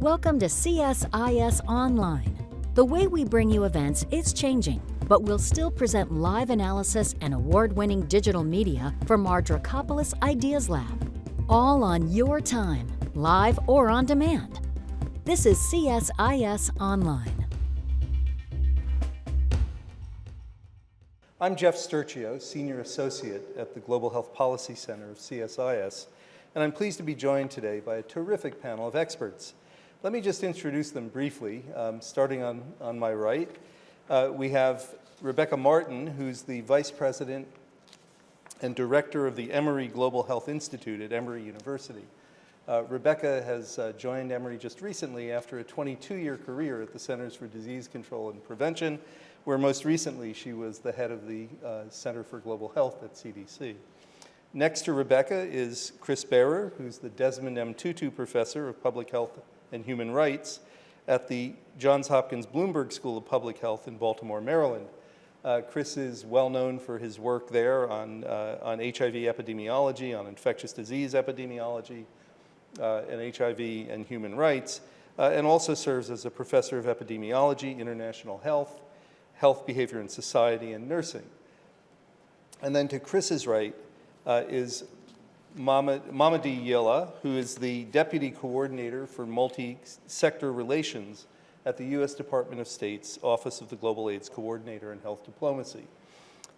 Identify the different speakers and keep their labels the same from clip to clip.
Speaker 1: Welcome to CSIS Online. The way we bring you events is changing, but we'll still present live analysis and award-winning digital media from our Dracopolis Ideas Lab. All on your time, live or on demand. This is CSIS Online.
Speaker 2: I'm Jeff Sturcio, Senior Associate at the Global Health Policy Center of CSIS, and I'm pleased to be joined today by a terrific panel of experts. Let me just introduce them briefly, starting on my right. We have Rebecca Martin, who's the Vice President and Director of the Emory Global Health Institute at Emory University. Rebecca has joined Emory just recently after a 22-year career at the Centers for Disease Control and Prevention, where most recently she was the head of the Center for Global Health at CDC. Next to Rebecca is Chris Behrer, who's the Desmond M. Tutu Professor of Public Health and Human Rights at the Johns Hopkins Bloomberg School of Public Health in Baltimore, Maryland. Chris is well known for his work there on HIV epidemiology, on infectious disease epidemiology, and HIV and human rights, and also serves as a professor of epidemiology, international health, health behavior and society, and nursing. And then to Chris's right is Mamadi Yilla, who is the Deputy Coordinator for Multi-Sector Relations at the U.S. Department of State's Office of the Global AIDS Coordinator in Health Diplomacy.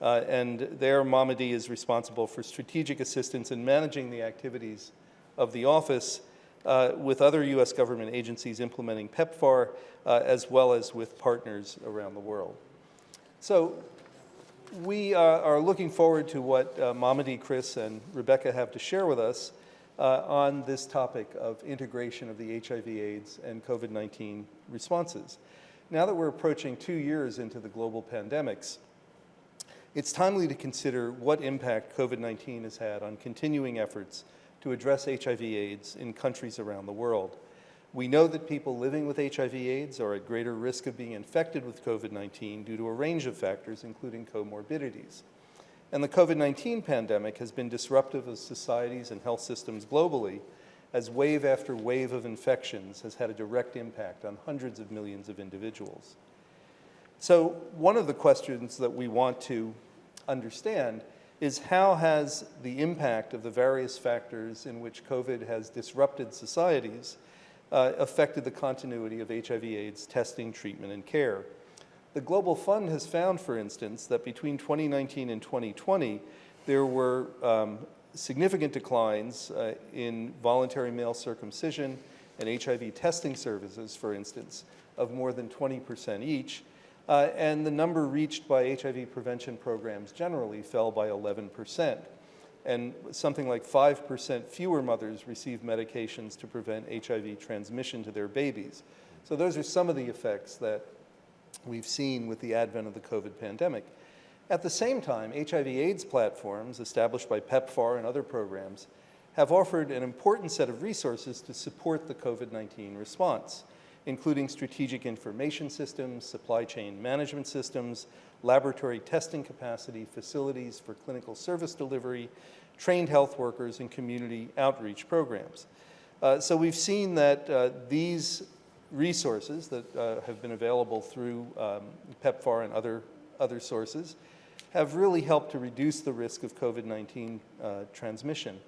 Speaker 2: And there, Mamadi is responsible for strategic assistance in managing the activities of the office with other U.S. government agencies implementing PEPFAR, as well as with partners around the world. So we are looking forward to what Mamadi, Chris, and Rebecca have to share with us on this topic of integration of the HIV/AIDS and COVID-19 responses. Now that we're approaching 2 years into the global pandemics, it's timely to consider what impact COVID-19 has had on continuing efforts to address HIV/AIDS in countries around the world. We know that people living with HIV/AIDS are at greater risk of being infected with COVID-19 due to a range of factors, including co-morbidities. And the COVID-19 pandemic has been disruptive of societies and health systems globally, as wave after wave of infections has had a direct impact on hundreds of millions of individuals. So one of the questions that we want to understand is how has the impact of the various factors in which COVID has disrupted societies affected the continuity of HIV/AIDS testing, treatment, and care. The Global Fund has found, for instance, that between 2019 and 2020, there were significant declines in voluntary male circumcision and HIV testing services, for instance, of more than 20% each, and the number reached by HIV prevention programs generally fell by 11%. And something like 5% fewer mothers receive medications to prevent HIV transmission to their babies. So those are some of the effects that we've seen with the advent of the COVID pandemic. At the same time, HIV/AIDS platforms established by PEPFAR and other programs have offered an important set of resources to support the COVID-19 response, including strategic information systems, supply chain management systems, laboratory testing capacity, facilities for clinical service delivery, trained health workers, and community outreach programs. So we've seen that these resources that have been available through PEPFAR and other sources have really helped to reduce the risk of COVID-19 transmission.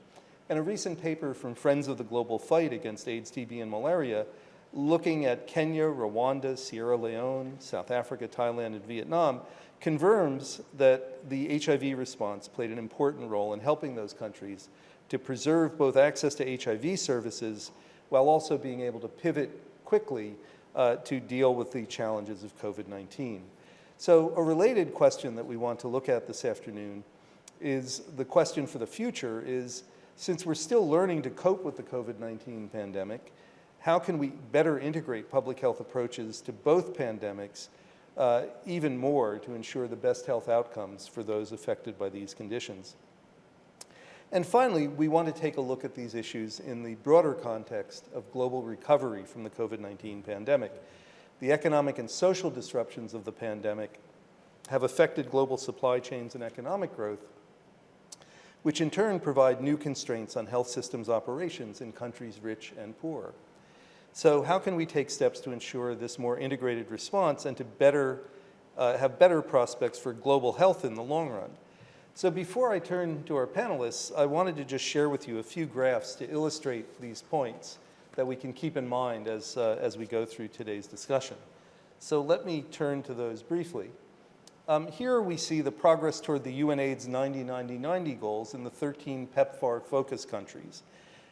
Speaker 2: And a recent paper from Friends of the Global Fight Against AIDS, TB, and Malaria, looking at Kenya, Rwanda, Sierra Leone, South Africa, Thailand, and Vietnam, confirms that the HIV response played an important role in helping those countries to preserve both access to HIV services while also being able to pivot quickly to deal with the challenges of COVID-19. So a related question that we want to look at this afternoon is the question for the future is, since we're still learning to cope with the COVID-19 pandemic, how can we better integrate public health approaches to both pandemics even more to ensure the best health outcomes for those affected by these conditions? And finally, we want to take a look at these issues in the broader context of global recovery from the COVID-19 pandemic. The economic and social disruptions of the pandemic have affected global supply chains and economic growth, which in turn provide new constraints on health systems operations in countries rich and poor. So how can we take steps to ensure this more integrated response and to have better prospects for global health in the long run? So before I turn to our panelists, I wanted to just share with you a few graphs to illustrate these points that we can keep in mind as we go through today's discussion. So let me turn to those briefly. Here we see the progress toward the UNAIDS 90-90-90 goals in the 13 PEPFAR focus countries.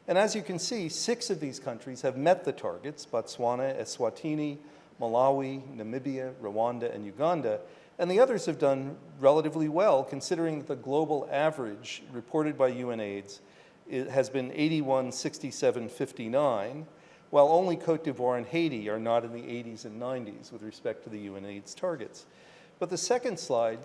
Speaker 2: And as you can see, 6 of these countries have met the targets: Botswana, Eswatini, Malawi, Namibia, Rwanda, and Uganda. And the others have done relatively well, considering that the global average reported by UNAIDS has been 81, 67, 59, while only Cote d'Ivoire and Haiti are not in the 80s and 90s with respect to the UNAIDS targets. But the second slide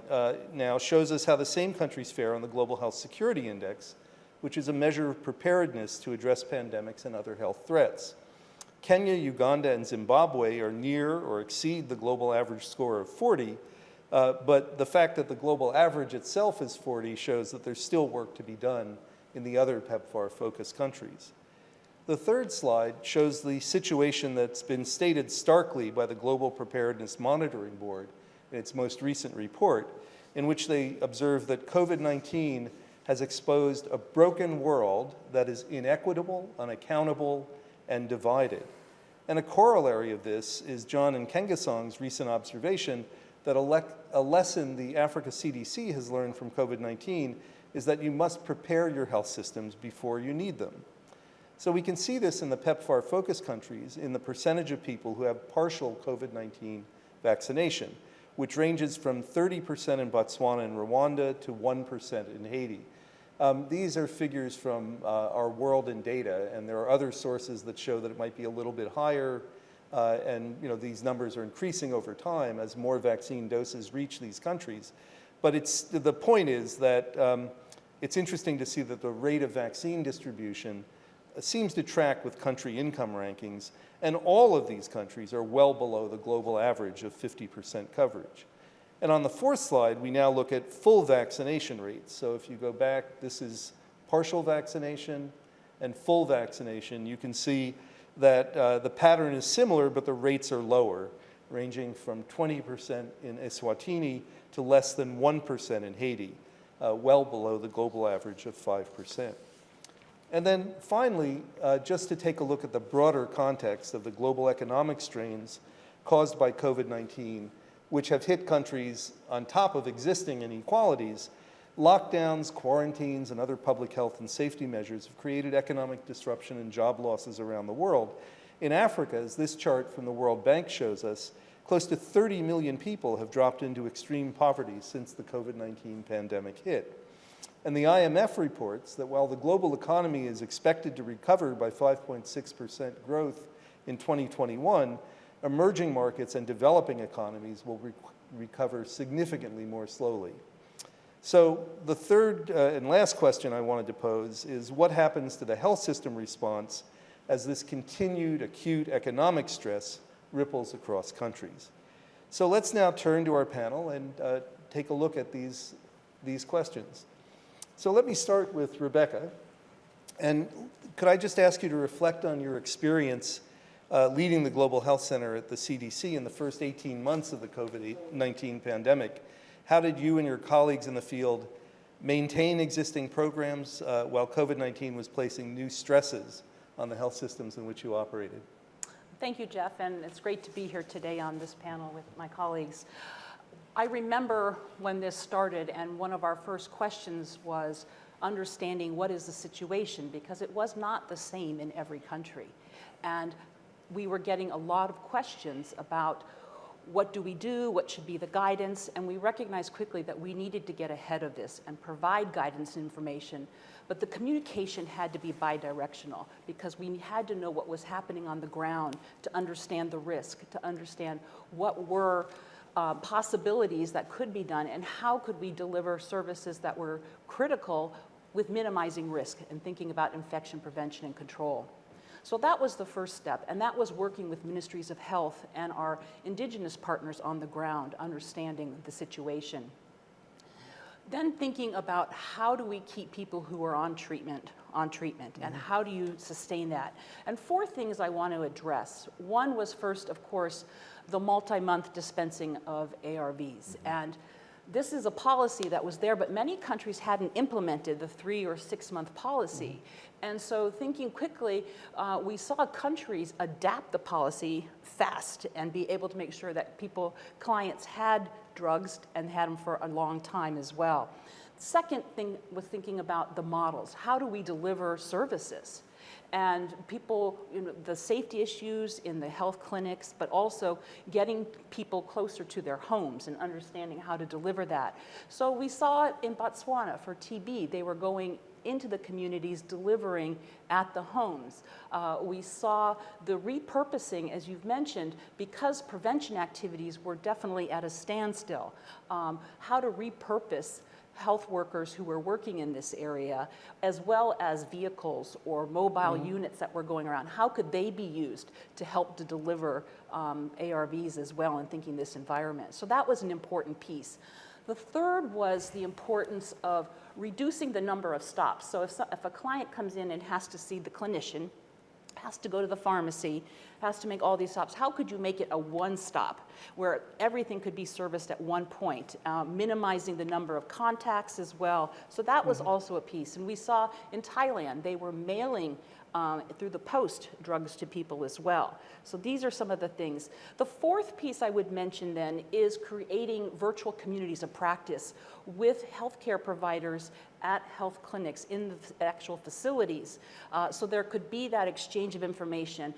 Speaker 2: now shows us how the same countries fare on the Global Health Security Index, which is a measure of preparedness to address pandemics and other health threats. Kenya, Uganda, and Zimbabwe are near or exceed the global average score of 40, but the fact that the global average itself is 40 shows that there's still work to be done in the other PEPFAR focus countries. The third slide shows the situation that's been stated starkly by the Global Preparedness Monitoring Board in its most recent report, in which they observe that COVID-19 has exposed a broken world that is inequitable, unaccountable, and divided. And a corollary of this is John Nkengasong's recent observation that a lesson the Africa CDC has learned from COVID-19 is that you must prepare your health systems before you need them. So we can see this in the PEPFAR focus countries in the percentage of people who have partial COVID-19 vaccination, which ranges from 30% in Botswana and Rwanda to 1% in Haiti. These are figures from our World in Data, and there are other sources that show that it might be a little bit higher, and these numbers are increasing over time as more vaccine doses reach these countries. But the point is that it's interesting to see that the rate of vaccine distribution seems to track with country income rankings, and all of these countries are well below the global average of 50% coverage. And on the fourth slide, we now look at full vaccination rates. So if you go back, this is partial vaccination and full vaccination. You can see that the pattern is similar, but the rates are lower, ranging from 20% in Eswatini to less than 1% in Haiti, well below the global average of 5%. And then finally, just to take a look at the broader context of the global economic strains caused by COVID-19, which have hit countries on top of existing inequalities, lockdowns, quarantines, and other public health and safety measures have created economic disruption and job losses around the world. In Africa, as this chart from the World Bank shows us, close to 30 million people have dropped into extreme poverty since the COVID-19 pandemic hit. And the IMF reports that while the global economy is expected to recover by 5.6% growth in 2021, emerging markets and developing economies will recover significantly more slowly. So the third and last question I wanted to pose is what happens to the health system response as this continued acute economic stress ripples across countries? So let's now turn to our panel and take a look at these questions. So let me start with Rebecca. And could I just ask you to reflect on your experience leading the Global Health Center at the CDC in the first 18 months of the COVID-19 pandemic? How did you and your colleagues in the field maintain existing programs while COVID-19 was placing new stresses on the health systems in which you operated?
Speaker 3: Thank you, Jeff, and it's great to be here today on this panel with my colleagues. I remember when this started, and one of our first questions was understanding what is the situation, because it was not the same in every country. And we were getting a lot of questions about what do we do, what should be the guidance, and we recognized quickly that we needed to get ahead of this and provide guidance and information. But the communication had to be bidirectional, because we had to know what was happening on the ground to understand the risk, to understand what were possibilities that could be done, and how could we deliver services that were critical with minimizing risk and thinking about infection prevention and control. So that was the first step, and that was working with ministries of health and our indigenous partners on the ground, understanding the situation. Then thinking about how do we keep people who are on treatment, and how do you sustain that? And 4 things I want to address. One was first, of course, the multi-month dispensing of ARVs. And this is a policy that was there, but many countries hadn't implemented the 3 or 6 month policy. And so thinking quickly, we saw countries adapt the policy fast and be able to make sure that clients had drugs and had them for a long time as well. Second thing was thinking about the models. How do we deliver services? And people, the safety issues in the health clinics, but also getting people closer to their homes and understanding how to deliver that. So we saw it in Botswana for TB. They were going into the communities, delivering at the homes. We saw the repurposing, as you've mentioned, because prevention activities were definitely at a standstill. How to repurpose health workers who were working in this area, as well as vehicles or mobile units that were going around. How could they be used to help to deliver ARVs as well in thinking this environment? So that was an important piece. The third was the importance of reducing the number of stops. So if a client comes in and has to see the clinician, has to go to the pharmacy, has to make all these stops, how could you make it a one-stop where everything could be serviced at one point, minimizing the number of contacts as well? So that was also a piece. And we saw in Thailand, they were mailing through the post drugs to people as well. So these are some of the things. The fourth piece I would mention then is creating virtual communities of practice with healthcare providers at health clinics in the actual facilities. So there could be that exchange of information.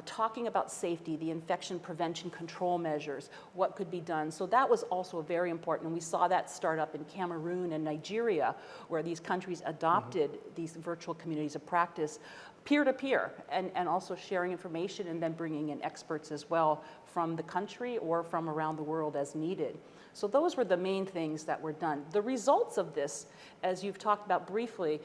Speaker 3: Talking about safety, the infection prevention control measures, what could be done. So that was also very important. And we saw that start up in Cameroon and Nigeria, where these countries adopted these virtual communities of practice, peer-to-peer, and also sharing information and then bringing in experts as well from the country or from around the world as needed. So those were the main things that were done. The results of this, as you've talked about briefly,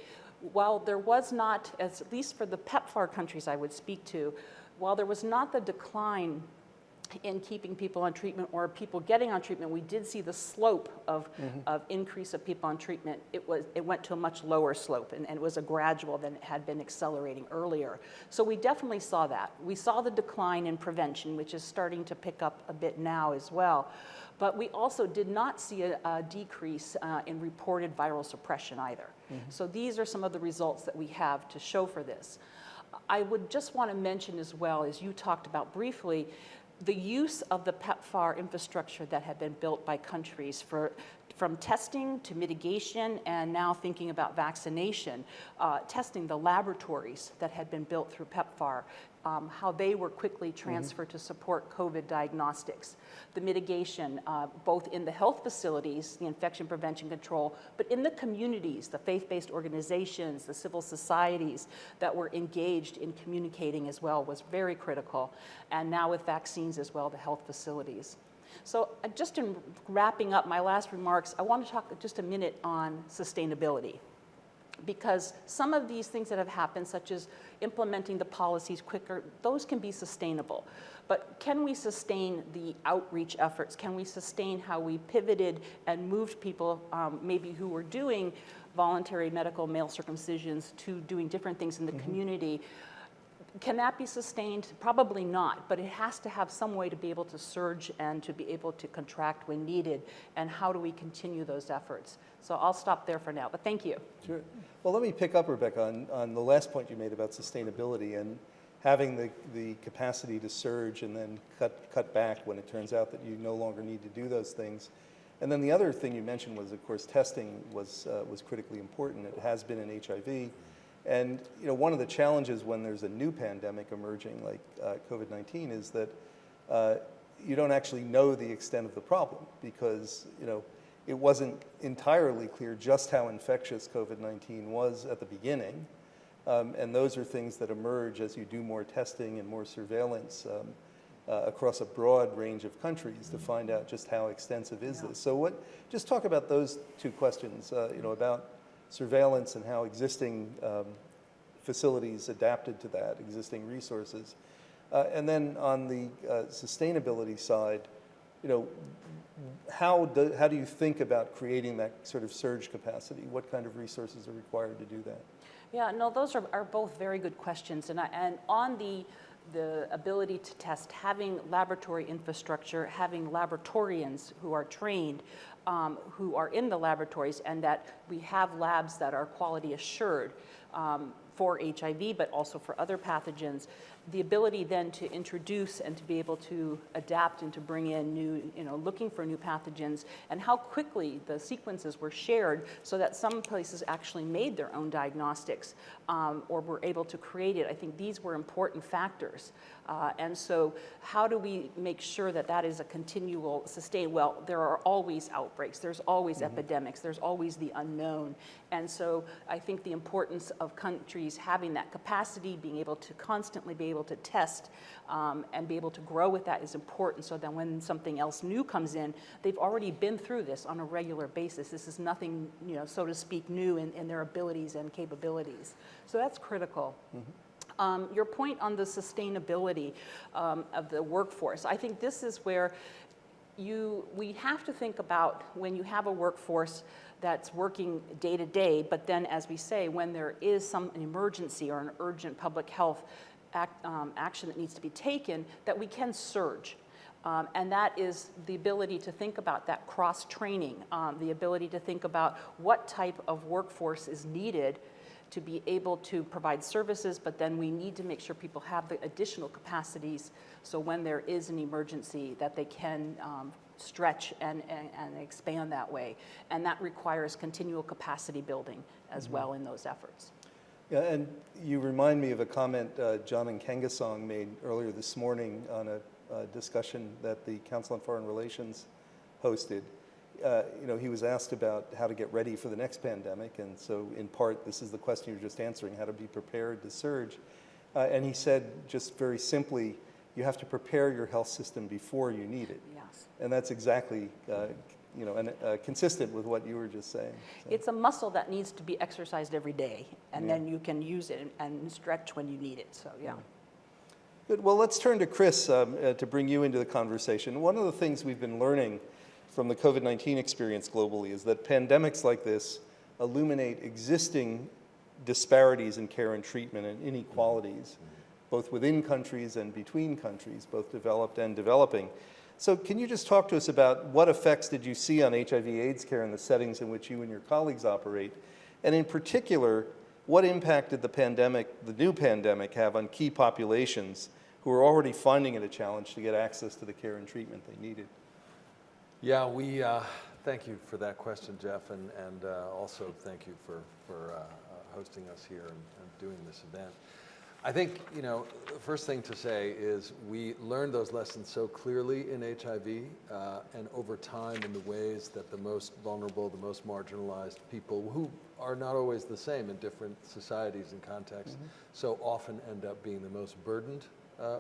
Speaker 3: while there was not, at least for the PEPFAR countries I would speak to, while there was not the decline in keeping people on treatment or people getting on treatment, we did see the slope of increase of people on treatment. It went to a much lower slope, and it was a gradual than it had been accelerating earlier. So we definitely saw that. We saw the decline in prevention, which is starting to pick up a bit now as well. But we also did not see a decrease in reported viral suppression either. So these are some of the results that we have to show for this. I would just want to mention as well, as you talked about briefly, the use of the PEPFAR infrastructure that had been built by countries from testing to mitigation and now thinking about vaccination, testing the laboratories that had been built through PEPFAR, how they were quickly transferred to support COVID diagnostics. The mitigation, both in the health facilities, the infection prevention control, but in the communities, the faith-based organizations, the civil societies that were engaged in communicating as well was very critical. And now with vaccines as well, the health facilities. So just in wrapping up my last remarks, I want to talk just a minute on sustainability. Because some of these things that have happened, such as implementing the policies quicker, those can be sustainable. But can we sustain the outreach efforts? Can we sustain how we pivoted and moved people, maybe who were doing voluntary medical male circumcisions, to doing different things in the community? Can that be sustained? Probably not, but it has to have some way to be able to surge and to be able to contract when needed. And how do we continue those efforts? So I'll stop there for now, but thank you.
Speaker 2: Sure. Well, let me pick up, Rebecca, on the last point you made about sustainability and having the capacity to surge and then cut back when it turns out that you no longer need to do those things. And then the other thing you mentioned was, of course, testing was critically important. It has been in HIV. And one of the challenges when there's a new pandemic emerging like COVID-19 is that you don't actually know the extent of the problem because it wasn't entirely clear just how infectious COVID-19 was at the beginning. And those are things that emerge as you do more testing and more surveillance across a broad range of countries to find out just how extensive is this. So just talk about those two questions, about surveillance and how existing facilities adapted to that, existing resources. And then on the sustainability side, how do you think about creating that sort of surge capacity? What kind of resources are required to do that?
Speaker 3: Yeah, no, those are both very good questions. And on the ability to test, having laboratory infrastructure, having laboratorians who are trained, who are in the laboratories, and that we have labs that are quality assured for HIV, but also for other pathogens. The ability then to introduce and to be able to adapt and to bring in new, looking for new pathogens, and how quickly the sequences were shared so that some places actually made their own diagnostics or were able to create it. I think these were important factors. And so how do we make sure that that is a continual sustain? Well, there are always outbreaks, there's always epidemics, there's always the unknown. And so I think the importance of countries having that capacity, being able to constantly be able to test and be able to grow with that is important, so that when something else new comes in, they've already been through this on a regular basis. This is nothing, so to speak, new in their abilities and capabilities. So that's critical. Your point on the sustainability of the workforce, I think this is where we have to think about when you have a workforce that's working day to day, but then, as we say, when there is an emergency or an urgent public health action that needs to be taken, that we can surge. And that is the ability to think about that cross-training, the ability to think about what type of workforce is needed to be able to provide services, but then we need to make sure people have the additional capacities so when there is an emergency that they can stretch and expand that way. And that requires continual capacity building as well in those efforts.
Speaker 2: Yeah, and you remind me of a comment John Nkengasong made earlier this morning on a discussion that the Council on Foreign Relations hosted. He was asked about how to get ready for the next pandemic, and so in part, this is the question you were just answering, how to be prepared to surge. And he said, just very simply, you have to prepare your health system before you need it.
Speaker 3: Yes.
Speaker 2: And that's exactly, consistent with what you were just saying. So.
Speaker 3: It's a muscle that needs to be exercised every day, and then you can use it and stretch when you need it, so yeah.
Speaker 2: Good, well, let's turn to Chris to bring you into the conversation. One of the things we've been learning from the COVID-19 experience globally is that pandemics like this illuminate existing disparities in care and treatment and inequalities, both within countries and between countries, both developed and developing. So can you just talk to us about what effects did you see on HIV/AIDS care in the settings in which you and your colleagues operate? And in particular, what impact did the new pandemic have on key populations who are already finding it a challenge to get access to the care and treatment they needed?
Speaker 4: Yeah, we thank you for that question, Jeff, and also thank you for hosting us here and doing this event. I think, the first thing to say is we learned those lessons so clearly in HIV and over time in the ways that the most vulnerable, the most marginalized people, who are not always the same in different societies and contexts, so often end up being the most burdened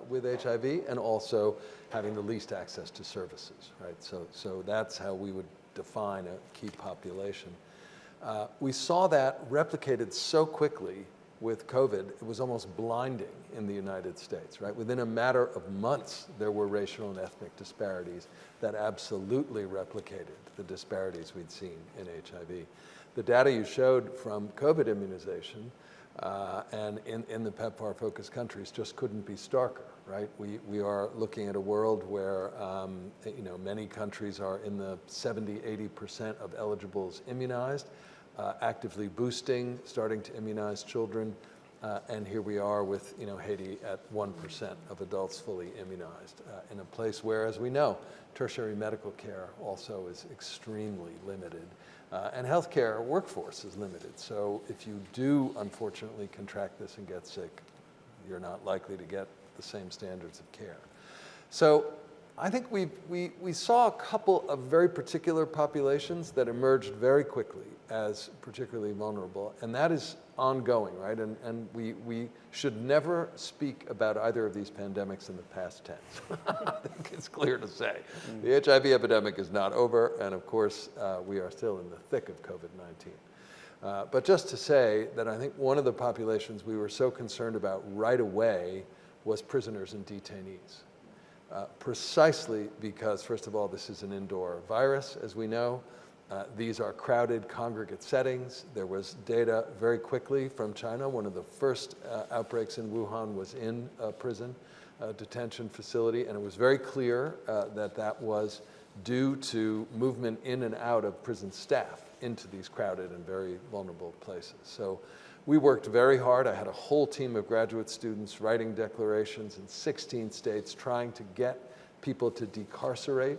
Speaker 4: with HIV and also having the least access to services, right? So that's how we would define a key population. We saw that replicated so quickly with COVID, it was almost blinding in the United States, right? Within a matter of months, there were racial and ethnic disparities that absolutely replicated the disparities we'd seen in HIV. The data you showed from COVID immunization and in the PEPFAR-focused countries just couldn't be starker, right? We are looking at a world where many countries are in the 70–80% of eligibles immunized, actively boosting, starting to immunize children, and here we are with Haiti at 1% of adults fully immunized in a place where, as we know, tertiary medical care also is extremely limited. And healthcare workforce is limited. So if you do, unfortunately, contract this and get sick, you're not likely to get the same standards of care. So I think we saw a couple of very particular populations that emerged very quickly as particularly vulnerable, and that is ongoing, right? And we should never speak about either of these pandemics in the past tense. I think it's clear to say. The HIV epidemic is not over, and of course, we are still in the thick of COVID-19. But just to say that I think one of the populations we were so concerned about right away was prisoners and detainees. precisely because, first of all, this is an indoor virus, as we know. These are crowded congregate settings. There was data very quickly from China. One of the first outbreaks in Wuhan was in a prison detention facility, and it was very clear that that was due to movement in and out of prison staff into these crowded and very vulnerable places. So we worked very hard. I had a whole team of graduate students writing declarations in 16 states trying to get people to decarcerate,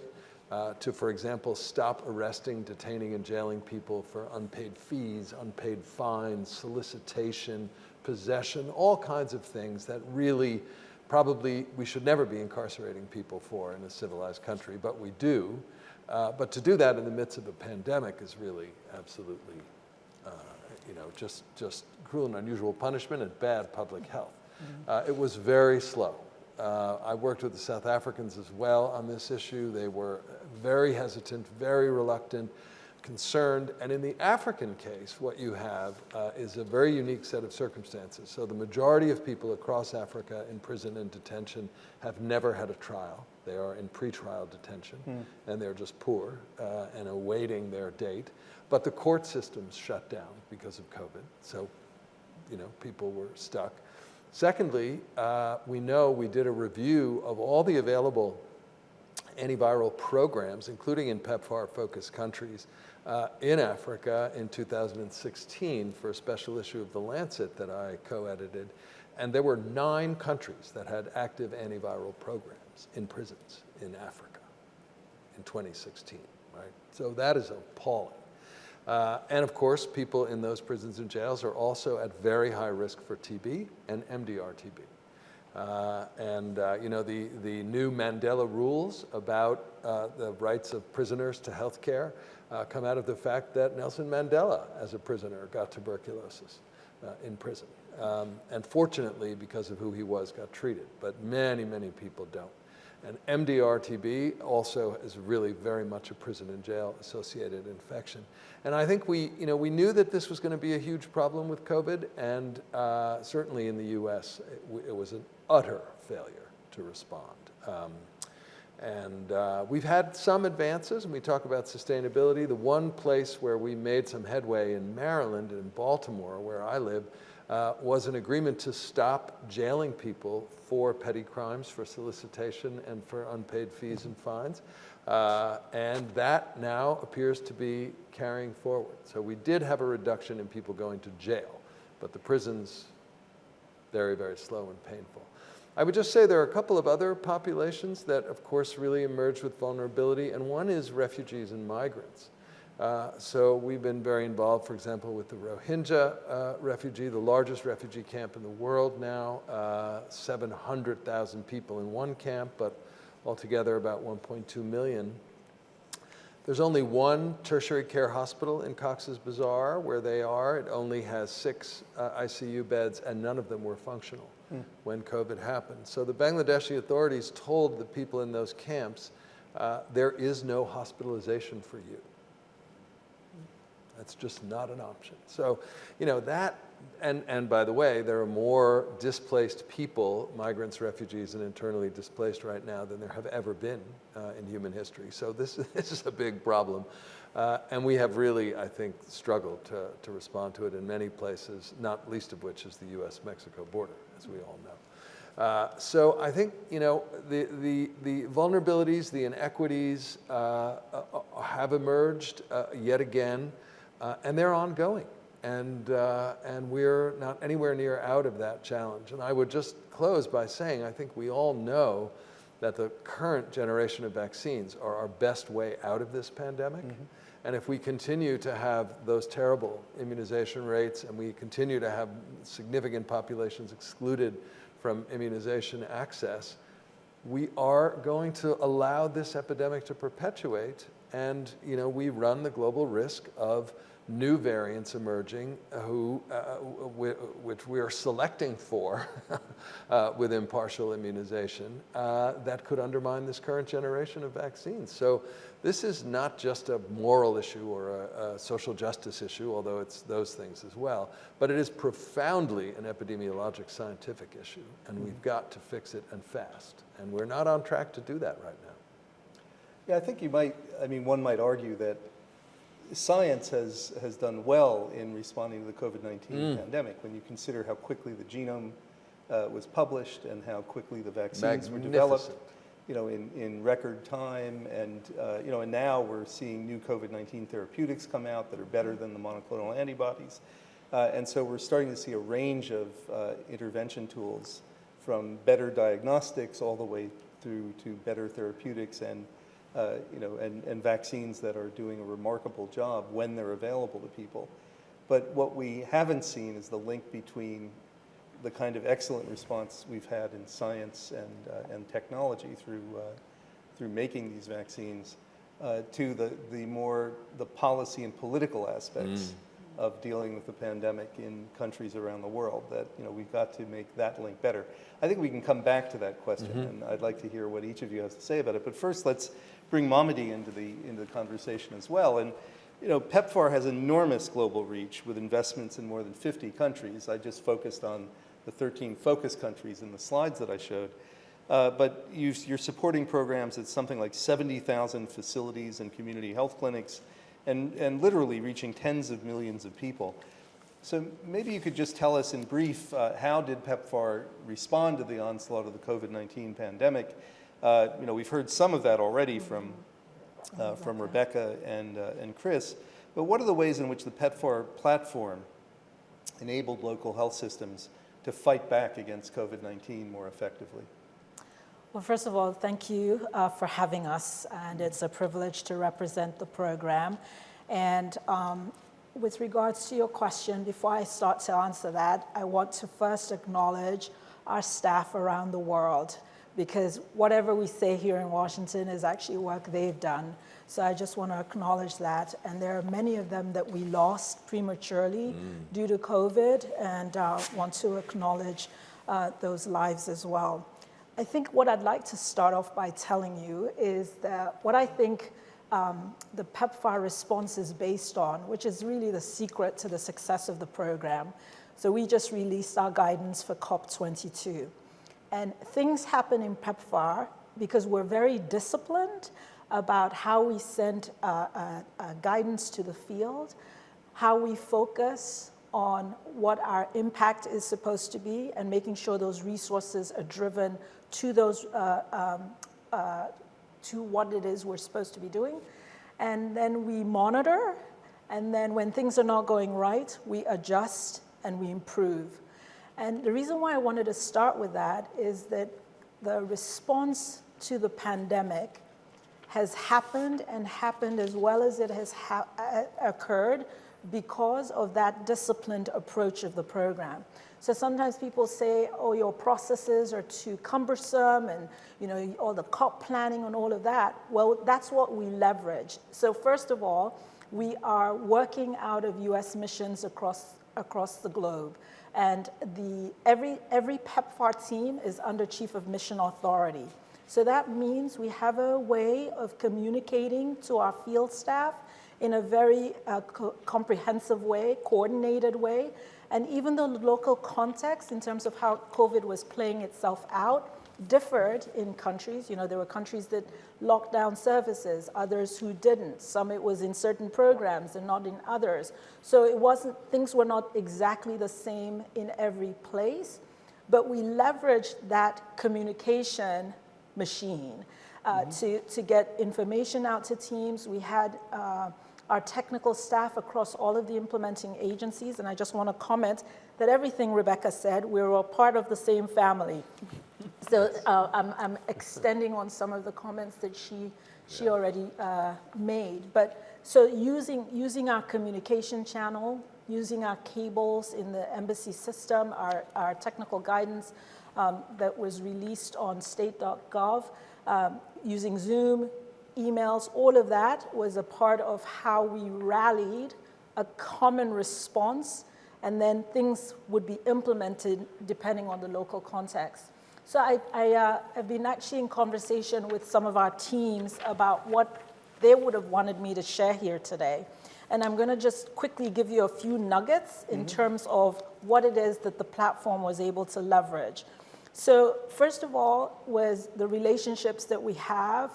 Speaker 4: to, for example, stop arresting, detaining, and jailing people for unpaid fees, unpaid fines, solicitation, possession, all kinds of things that really probably we should never be incarcerating people for in a civilized country, but we do. But to do that in the midst of a pandemic is really absolutely, just cruel and unusual punishment and bad public health. It was very slow. I worked with the South Africans as well on this issue. They were very hesitant, very reluctant, concerned. And in the African case, what you have is a very unique set of circumstances. So the majority of people across Africa in prison and detention have never had a trial. They are in pretrial detention, and they're just poor and awaiting their date. But the court system's shut down because of COVID. So, people were stuck. Secondly, we know we did a review of all the available antiviral programs, including in PEPFAR-focused countries, in Africa in 2016 for a special issue of The Lancet that I co-edited. And there were 9 countries that had active antiviral programs in prisons in Africa in 2016, right? So that is appalling. And of course, people in those prisons and jails are also at very high risk for TB and MDR-TB. The new Mandela rules about the rights of prisoners to health care come out of the fact that Nelson Mandela, as a prisoner, got tuberculosis in prison. And fortunately, because of who he was, got treated. But many, many people don't. And MDR-TB also is really very much a prison and jail associated infection. And I think we knew that this was going to be a huge problem with COVID, and certainly in the US, it was an utter failure to respond. We've had some advances, and we talk about sustainability. The one place where we made some headway in Maryland and Baltimore, where I live, was an agreement to stop jailing people for petty crimes, for solicitation, and for unpaid fees and fines. And that now appears to be carrying forward. So we did have a reduction in people going to jail, but the prisons, very, very slow and painful. I would just say there are a couple of other populations that, of course, really emerged with vulnerability, and one is refugees and migrants. So we've been very involved, for example, with the Rohingya refugee, the largest refugee camp in the world now, 700,000 people in one camp, but altogether about 1.2 million. There's only one tertiary care hospital in Cox's Bazar where they are. It only has 6 ICU beds, and none of them were functional when COVID happened. So the Bangladeshi authorities told the people in those camps, there is no hospitalization for you. That's just not an option. So, that, and by the way, there are more displaced people, migrants, refugees, and internally displaced right now than there have ever been in human history. So this is a big problem. And we have really, I think, struggled to respond to it in many places, not least of which is the US-Mexico border, as we all know. So I think, the vulnerabilities, the inequities have emerged yet again. And they're ongoing, and we're not anywhere near out of that challenge. And I would just close by saying I think we all know that the current generation of vaccines are our best way out of this pandemic. And if we continue to have those terrible immunization rates, and we continue to have significant populations excluded from immunization access, we are going to allow this epidemic to perpetuate. And we run the global risk of new variants emerging which we are selecting for with impartial immunization that could undermine this current generation of vaccines. So this is not just a moral issue or a social justice issue, although it's those things as well, but it is profoundly an epidemiologic scientific issue, and we've got to fix it and fast. And we're not on track to do that right now.
Speaker 2: Yeah, I think one might argue that science has done well in responding to the COVID-19 pandemic when you consider how quickly the genome was published and how quickly the vaccines were developed, in record time, and and now we're seeing new COVID-19 therapeutics come out that are better than the monoclonal antibodies, and so we're starting to see a range of intervention tools, from better diagnostics all the way through to better therapeutics and vaccines that are doing a remarkable job when they're available to people. But what we haven't seen is the link between the kind of excellent response we've had in science and technology through making these vaccines to the policy and political aspects of dealing with the pandemic in countries around the world. That we've got to make that link better. I think we can come back to that question, and I'd like to hear what each of you has to say about it. But first, let's bring Mamadi into the conversation as well. And PEPFAR has enormous global reach with investments in more than 50 countries. I just focused on the 13 focus countries in the slides that I showed. But you're supporting programs at something like 70,000 facilities and community health clinics, and literally reaching tens of millions of people. So maybe you could just tell us in brief, how did PEPFAR respond to the onslaught of the COVID-19 pandemic? We've heard some of that already from Rebecca and Chris, but what are the ways in which the PEPFAR platform enabled local health systems to fight back against COVID-19 more effectively?
Speaker 5: Well, first of all, thank you for having us, and it's a privilege to represent the program. And with regards to your question, before I start to answer that, I want to first acknowledge our staff around the world, because whatever we say here in Washington is actually work they've done. So I just want to acknowledge that. And there are many of them that we lost prematurely due to COVID, and want to acknowledge those lives as well. I think what I'd like to start off by telling you is that what I think the PEPFAR response is based on, which is really the secret to the success of the program. So we just released our guidance for COP22. And things happen in PEPFAR because we're very disciplined about how we send guidance to the field, how we focus on what our impact is supposed to be, and making sure those resources are driven to those to what it is we're supposed to be doing. And then we monitor, and then when things are not going right, we adjust and we improve. And the reason why I wanted to start with that is that the response to the pandemic has happened, and happened as well as it has occurred because of that disciplined approach of the program. So sometimes people say, oh, your processes are too cumbersome, and all the COP planning and all of that. Well, that's what we leverage. So first of all, we are working out of US missions across the globe. And every PEPFAR team is under Chief of Mission Authority. So that means we have a way of communicating to our field staff in a very comprehensive way, coordinated way. And even the local context in terms of how COVID was playing itself out differed in countries. There were countries that locked down services, others who didn't. Some it was in certain programs and not in others. So things were not exactly the same in every place, but we leveraged that communication machine to get information out to teams. We had our technical staff across all of the implementing agencies, and I just want to comment that everything Rebecca said, we're all part of the same family. So I'm extending on some of the comments that she already made. But so using our communication channel, using our cables in the embassy system, our technical guidance that was released on state.gov, using Zoom, emails, all of that was a part of how we rallied a common response, and then things would be implemented depending on the local context. So I have been actually in conversation with some of our teams about what they would have wanted me to share here today. And I'm going to just quickly give you a few nuggets in terms of what it is that the platform was able to leverage. So first of all was the relationships that we have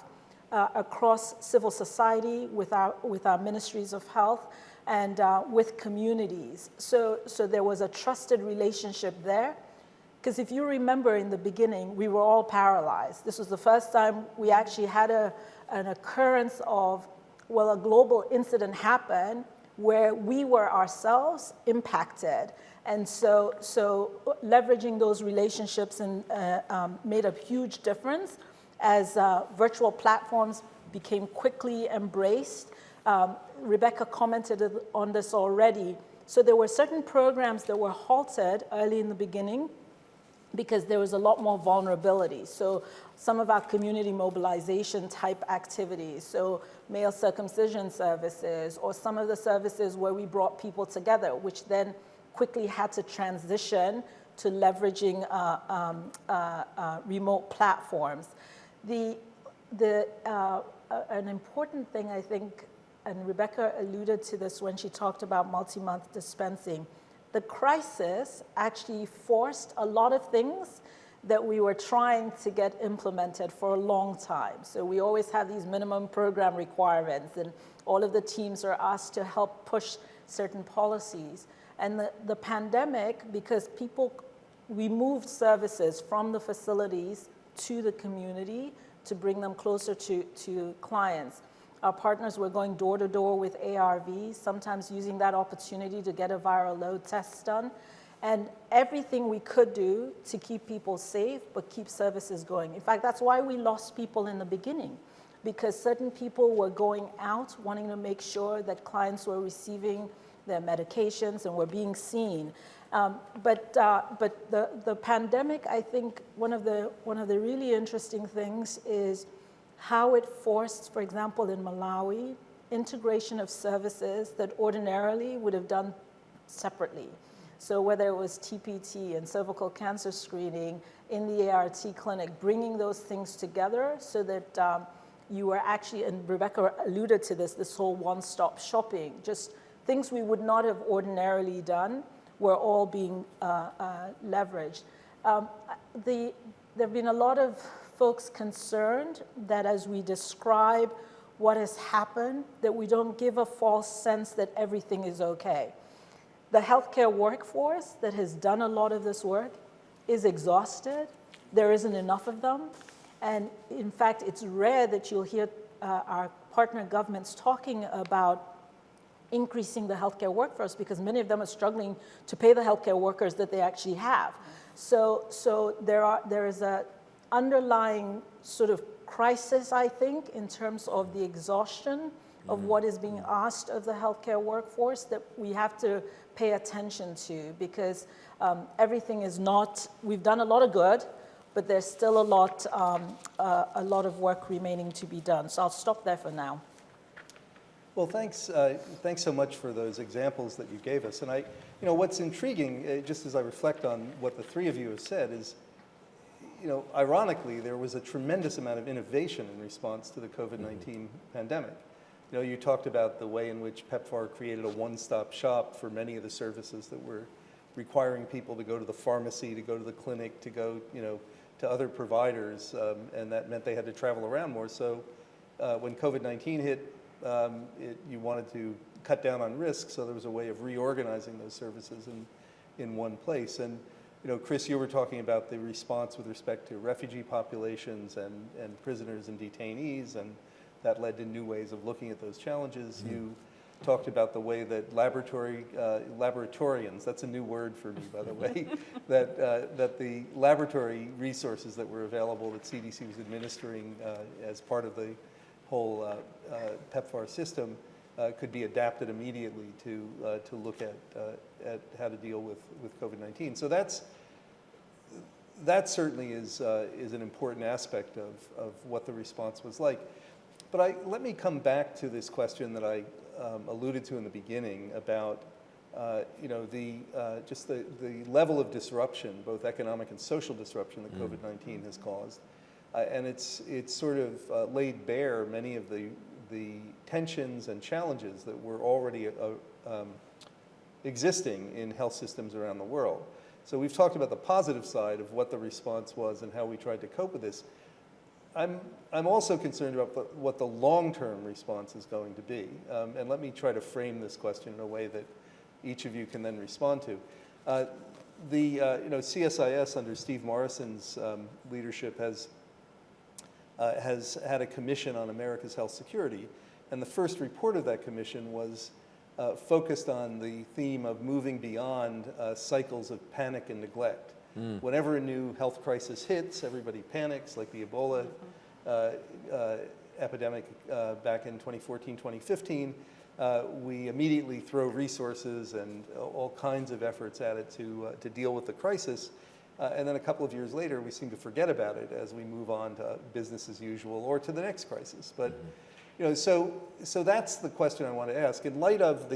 Speaker 5: across civil society with our ministries of health and with communities. So there was a trusted relationship there. Because if you remember in the beginning, we were all paralyzed. This was the first time we actually had an occurrence of, well, a global incident happened where we were ourselves impacted. And so leveraging those relationships and, made a huge difference as virtual platforms became quickly embraced. Rebecca commented on this already. So there were certain programs that were halted early in the beginning because there was a lot more vulnerability. So some of our community mobilization type activities, so male circumcision services, or some of the services where we brought people together, which then quickly had to transition to leveraging remote platforms. An important thing, I think, and Rebecca alluded to this when she talked about multi-month dispensing, the crisis actually forced a lot of things that we were trying to get implemented for a long time. So we always have these minimum program requirements, and all of the teams are asked to help push certain policies. And the pandemic, because we moved services from the facilities to the community to bring them closer to clients. Our partners were going door to door with Arvs, sometimes using that opportunity to get a viral load test done. And everything we could do to keep people safe, but keep services going. In fact, that's why we lost people in the beginning, because certain people were going out wanting to make sure that clients were receiving their medications and were being seen. But the pandemic, I think one of the really interesting things is how it forced, for example, in Malawi, integration of services that ordinarily would have done separately. So whether it was TPT and cervical cancer screening in the ART clinic, bringing those things together so that you were actually, and Rebecca alluded to this whole one-stop shopping, just things we would not have ordinarily done were all being leveraged. There have been a lot of folks concerned that as we describe what has happened, that we don't give a false sense that everything is okay. The healthcare workforce that has done a lot of this work is exhausted. There isn't enough of them. And in fact, it's rare that you'll hear our partner governments talking about increasing the healthcare workforce because many of them are struggling to pay the healthcare workers that they actually have. So there is a underlying sort of crisis, I think, in terms of the exhaustion of what is being asked of the healthcare workforce that we have to pay attention to, because everything is not, we've done a lot of good, but there's still a lot of work remaining to be done. So I'll stop there for now.
Speaker 2: Well, thanks so much for those examples that you gave us. And what's intriguing, just as I reflect on what the three of you have said, is, ironically, there was a tremendous amount of innovation in response to the COVID-19 pandemic. You talked about the way in which PEPFAR created a one-stop shop for many of the services that were requiring people to go to the pharmacy, to go to the clinic, to go, to other providers, and that meant they had to travel around more. So when COVID-19 hit, you wanted to cut down on risk, so there was a way of reorganizing those services in one place. And Chris, you were talking about the response with respect to refugee populations and prisoners and detainees, and that led to new ways of looking at those challenges. Mm-hmm. You talked about the way that laboratorians, that's a new word for me, by the way, that the laboratory resources that were available that CDC was administering as part of the whole PEPFAR system could be adapted immediately to look at how to deal with COVID-19. So that certainly is an important aspect of what the response was like. But let me come back to this question that I alluded to in the beginning about just the level of disruption, both economic and social disruption that COVID-19 has caused. And it's sort of laid bare many of the tensions and challenges that were already existing in health systems around the world. So we've talked about the positive side of what the response was and how we tried to cope with this. I'm also concerned about what the long-term response is going to be. And let me try to frame this question in a way that each of you can then respond to. CSIS under Steve Morrison's leadership has had a commission on America's health security. And the first report of that commission was focused on the theme of moving beyond cycles of panic and neglect. Whenever a new health crisis hits, everybody panics, like the Ebola epidemic back in 2014, 2015. We immediately throw resources and all kinds of efforts at it to deal with the crisis. And then a couple of years later, we seem to forget about it as we move on to business as usual or to the next crisis. But so that's the question I want to ask. In light of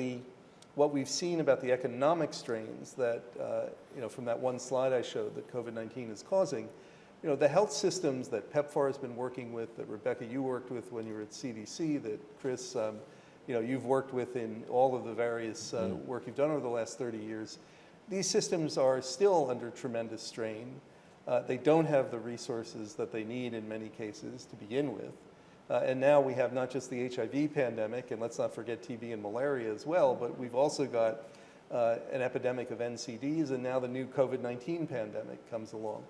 Speaker 2: what we've seen about the economic strains that, from that one slide I showed that COVID-19 is causing, the health systems that PEPFAR has been working with, that Rebecca, you worked with when you were at CDC, that Chris, you've worked with in all of the various work you've done over the last 30 years, these systems are still under tremendous strain. They don't have the resources that they need in many cases to begin with. And now we have not just the HIV pandemic, and let's not forget TB and malaria as well, but we've also got an epidemic of NCDs, and now the new COVID-19 pandemic comes along.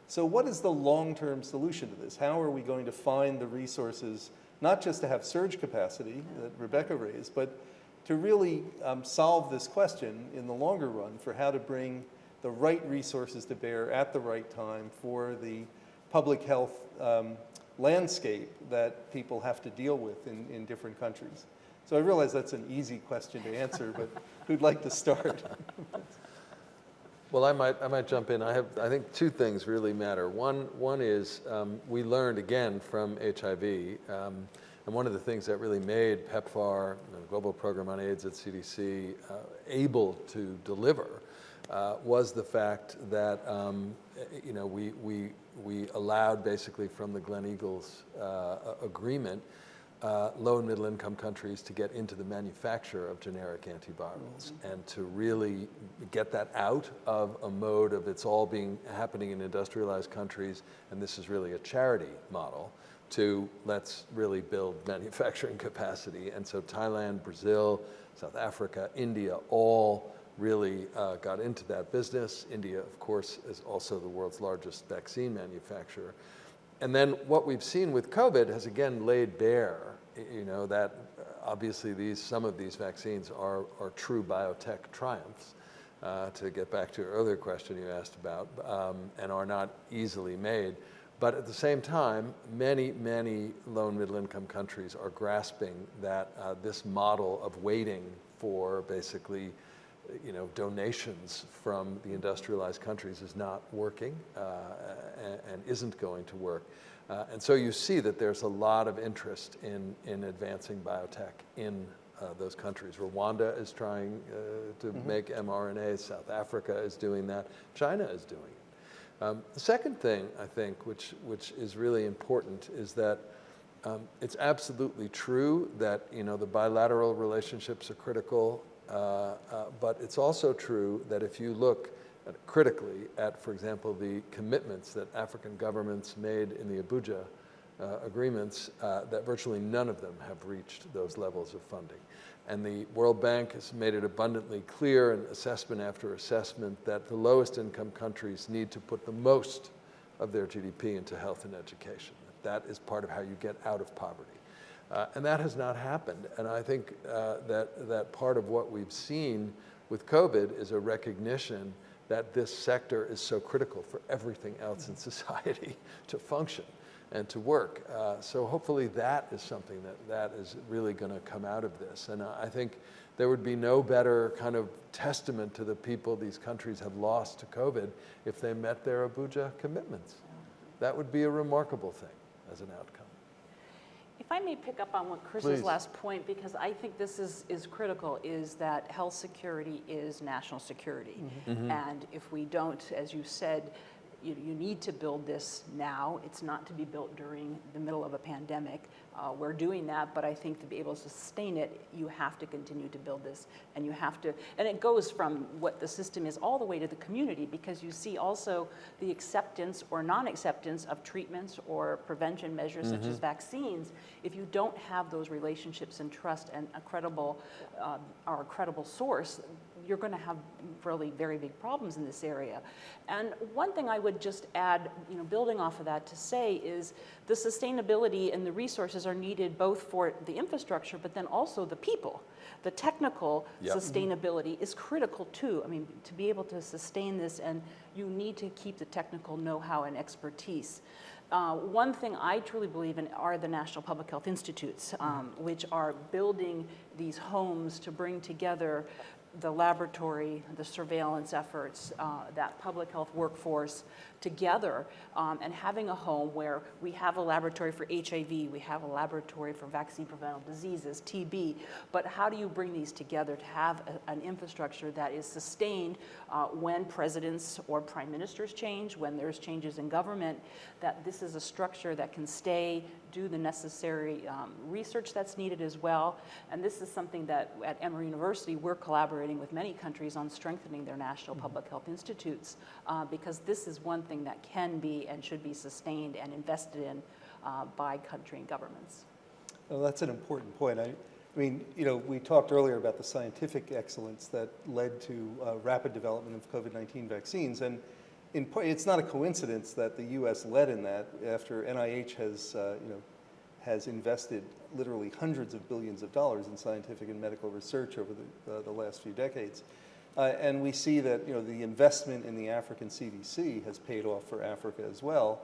Speaker 2: So what is the long-term solution to this? How are we going to find the resources, not just to have surge capacity that Rebecca raised, but to really solve this question in the longer run for how to bring the right resources to bear at the right time for the public health landscape that people have to deal with in different countries. So I realize that's an easy question to answer, but who'd like to start?
Speaker 4: Well, I might jump in. I think two things really matter. One is we learned again from HIV, and one of the things that really made PEPFAR, the Global Program on AIDS at CDC, able to deliver was the fact that we allowed basically from the Gleneagles agreement low and middle income countries to get into the manufacture of generic antivirals and to really get that out of a mode of it's all happening in industrialized countries, and this is really a charity model, to let's really build manufacturing capacity. And so Thailand, Brazil, South Africa, India all really got into that business. India, of course, is also the world's largest vaccine manufacturer. And then what we've seen with COVID has again laid bare, that obviously some of these vaccines are true biotech triumphs, to get back to your earlier question you asked about, and are not easily made. But at the same time, many, many low and middle income countries are grasping that this model of waiting for basically donations from the industrialized countries is not working and isn't going to work. And so you see that there's a lot of interest in advancing biotech in those countries. Rwanda is trying to make mRNA. South Africa is doing that. China is doing it. The second thing, I think, which is really important is that it's absolutely true that the bilateral relationships are critical. But it's also true that if you look critically at, for example, the commitments that African governments made in the Abuja agreements, that virtually none of them have reached those levels of funding. And the World Bank has made it abundantly clear in assessment after assessment that the lowest income countries need to put the most of their GDP into health and education. That is part of how you get out of poverty. And that has not happened. And I think that part of what we've seen with COVID is a recognition that this sector is so critical for everything else in society to function and to work. So hopefully that is something that is really going to come out of this. And I think there would be no better kind of testament to the people these countries have lost to COVID if they met their Abuja commitments. That would be a remarkable thing as an outcome.
Speaker 3: If I may pick up on what Chris's last point, because I think this is critical, is that health security is national security. And if we don't, as you said, you need to build this now. It's not to be built during the middle of a pandemic. We're doing that, but I think to be able to sustain it, you have to continue to build this, and you have to, and it goes from what the system is all the way to the community, because you see also the acceptance or non-acceptance of treatments or prevention measures such as vaccines. If you don't have those relationships and trust and a credible source, you're going to have really very big problems in this area. And one thing I would just add, building off of that, to say is the sustainability and the resources are needed both for the infrastructure, but then also the people. The technical sustainability is critical too. I mean, to be able to sustain this, and you need to keep the technical know-how and expertise. One thing I truly believe in are the National Public Health Institutes, which are building these homes to bring together the laboratory, the surveillance efforts, that public health workforce together, and having a home where we have a laboratory for HIV, we have a laboratory for vaccine-preventable diseases, TB, but how do you bring these together to have an infrastructure that is sustained when presidents or prime ministers change, when there's changes in government, that this is a structure that can stay, do the necessary research that's needed as well. And this is something that at Emory University, we're collaborating with many countries on strengthening their national public health institutes, because this is one thing that can be and should be sustained and invested in by country and governments.
Speaker 2: Well, that's an important point. I mean, we talked earlier about the scientific excellence that led to rapid development of COVID-19 vaccines, and it's not a coincidence that the U.S. led in that after NIH has invested literally hundreds of billions of dollars in scientific and medical research over the last few decades. And we see that the investment in the African CDC has paid off for Africa as well,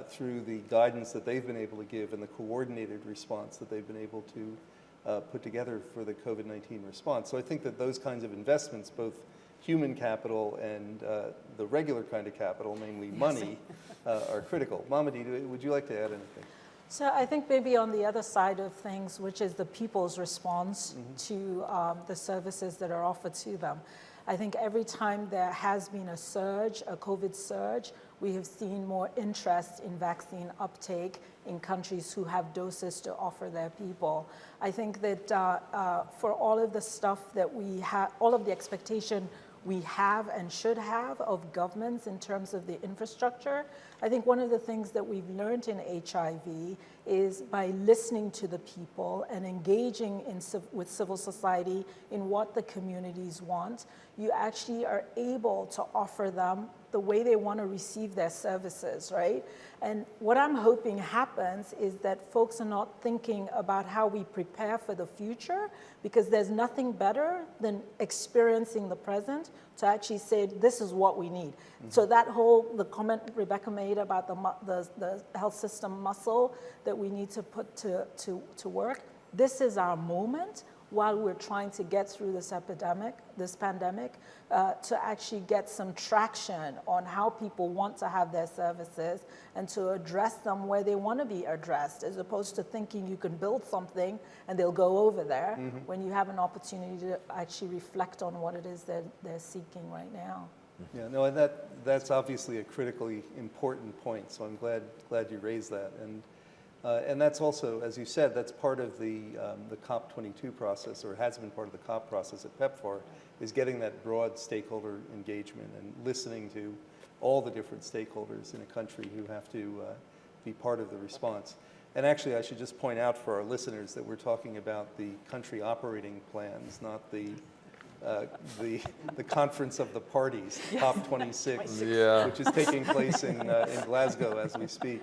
Speaker 2: through the guidance that they've been able to give and the coordinated response that they've been able to put together for the COVID-19 response. So I think that those kinds of investments, both human capital and the regular kind of capital, namely money, are critical. Mamadi, would you like to add anything?
Speaker 5: So I think maybe on the other side of things, which is the people's response to the services that are offered to them. I think every time there has been a surge, a COVID surge, we have seen more interest in vaccine uptake in countries who have doses to offer their people. I think that for all of the stuff that we have, all of the expectation we have and should have of governments in terms of the infrastructure, I think one of the things that we've learned in HIV is by listening to the people and engaging with civil society in what the communities want, you actually are able to offer them the way they want to receive their services, right? And what I'm hoping happens is that folks are not thinking about how we prepare for the future, because there's nothing better than experiencing the present to actually say, this is what we need. So that the comment Rebecca made about the health system muscle that we need to put to work, this is our moment while we're trying to get through this pandemic, to actually get some traction on how people want to have their services and to address them where they want to be addressed, as opposed to thinking you can build something and they'll go over there, when you have an opportunity to actually reflect on what it is that they're seeking right now.
Speaker 2: Yeah, no, and that's obviously a critically important point, so I'm glad you raised that. And that's also, as you said, that's part of the COP22 process, or has been part of the COP process at PEPFAR, is getting that broad stakeholder engagement and listening to all the different stakeholders in a country who have to be part of the response. And actually, I should just point out for our listeners that we're talking about the country operating plans, not the conference of the parties, COP26, which is taking place in Glasgow as we speak.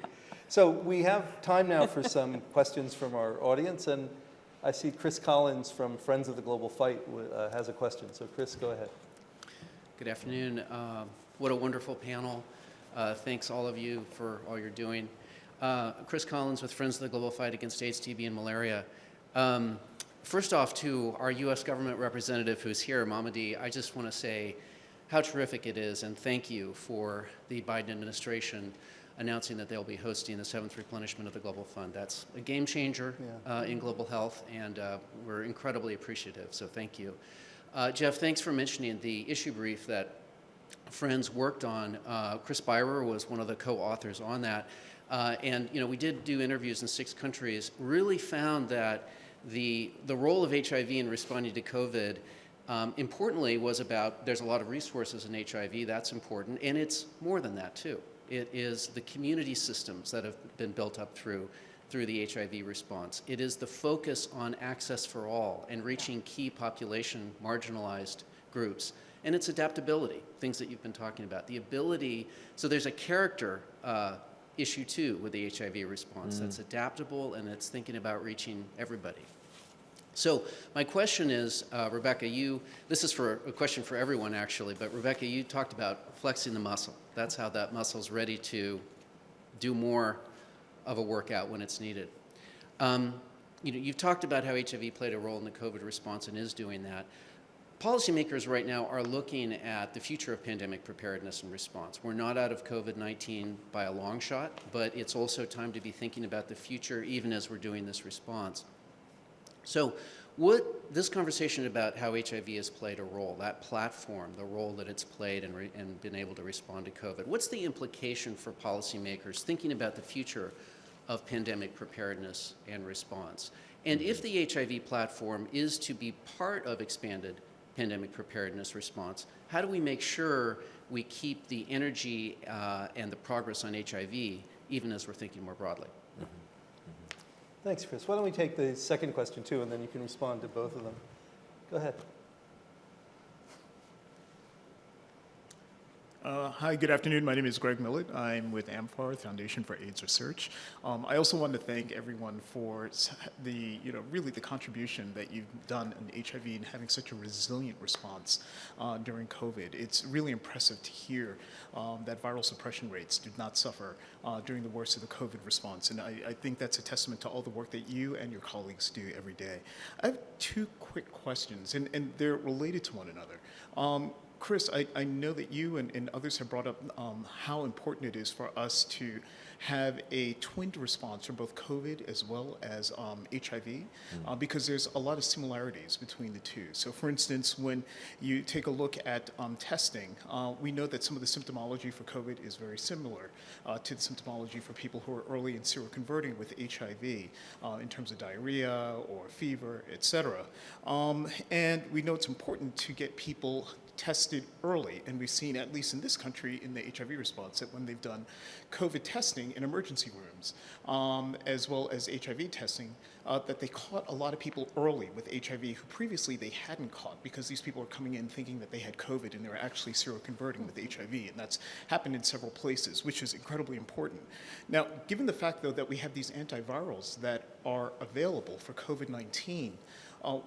Speaker 2: So we have time now for some questions from our audience, and I see Chris Collins from Friends of the Global Fight has a question. So Chris, go ahead.
Speaker 6: Good afternoon. What a wonderful panel. Thanks all of you for all you're doing. Chris Collins with Friends of the Global Fight Against AIDS, TB, and Malaria. First off, to our U.S. government representative who's here, Mamadi, I just want to say how terrific it is, and thank you for the Biden administration announcing that they'll be hosting the 7th replenishment of the Global Fund. That's a game changer in global health, and we're incredibly appreciative, so thank you. Jeff, thanks for mentioning the issue brief that Friends worked on. Chris Byrer was one of the co-authors on that. And we did do interviews in 6 countries, really found that the role of HIV in responding to COVID, importantly, was about, there's a lot of resources in HIV, that's important, and it's more than that too. It is the community systems that have been built up through the HIV response. It is the focus on access for all and reaching key population marginalized groups. And it's adaptability, things that you've been talking about. The ability, so there's a character issue too with the HIV response that's adaptable, and it's thinking about reaching everybody. So my question is, Rebecca, this is a question for everyone actually, but Rebecca, you talked about flexing the muscle. That's how that muscle's ready to do more of a workout when it's needed. You've talked about how HIV played a role in the COVID response and is doing that. Policymakers right now are looking at the future of pandemic preparedness and response. We're not out of COVID-19 by a long shot, but it's also time to be thinking about the future even as we're doing this response. So this conversation about how HIV has played a role, that platform, the role that it's played and been able to respond to COVID, what's the implication for policymakers thinking about the future of pandemic preparedness and response? And if the HIV platform is to be part of expanded pandemic preparedness response, how do we make sure we keep the energy and the progress on HIV even as we're thinking more broadly?
Speaker 2: Thanks, Chris. Why don't we take the second question too, and then you can respond to both of them. Go ahead.
Speaker 7: Hi, good afternoon. My name is Greg Millett. I'm with AMFAR, Foundation for AIDS Research. I also want to thank everyone for really the contribution that you've done in HIV and having such a resilient response during COVID. It's really impressive to hear that viral suppression rates did not suffer during the worst of the COVID response. And I think that's a testament to all the work that you and your colleagues do every day. I have 2 quick questions, and they're related to one another. Chris, I know that you and others have brought up how important it is for us to have a twinned response for both COVID as well as HIV, because there's a lot of similarities between the two. So for instance, when you take a look at testing, we know that some of the symptomology for COVID is very similar to the symptomology for people who are early in seroconverting with HIV in terms of diarrhea or fever, et cetera. And we know it's important to get people tested early, and we've seen, at least in this country, in the HIV response, that when they've done COVID testing in emergency rooms, as well as HIV testing, that they caught a lot of people early with HIV who previously they hadn't caught, because these people were coming in thinking that they had COVID and they were actually seroconverting with HIV, and that's happened in several places, which is incredibly important. Now, given the fact, though, that we have these antivirals that are available for COVID-19,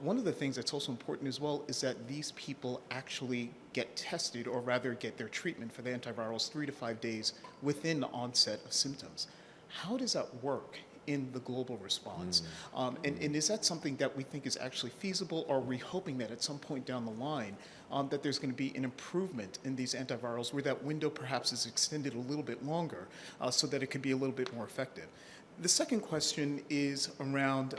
Speaker 7: one of the things that's also important as well is that these people actually get tested, or rather get their treatment for the antivirals 3 to 5 days within the onset of symptoms. How does that work in the global response? And is that something that we think is actually feasible, or are we hoping that at some point down the line that there's going to be an improvement in these antivirals where that window perhaps is extended a little bit longer so that it can be a little bit more effective? The second question is around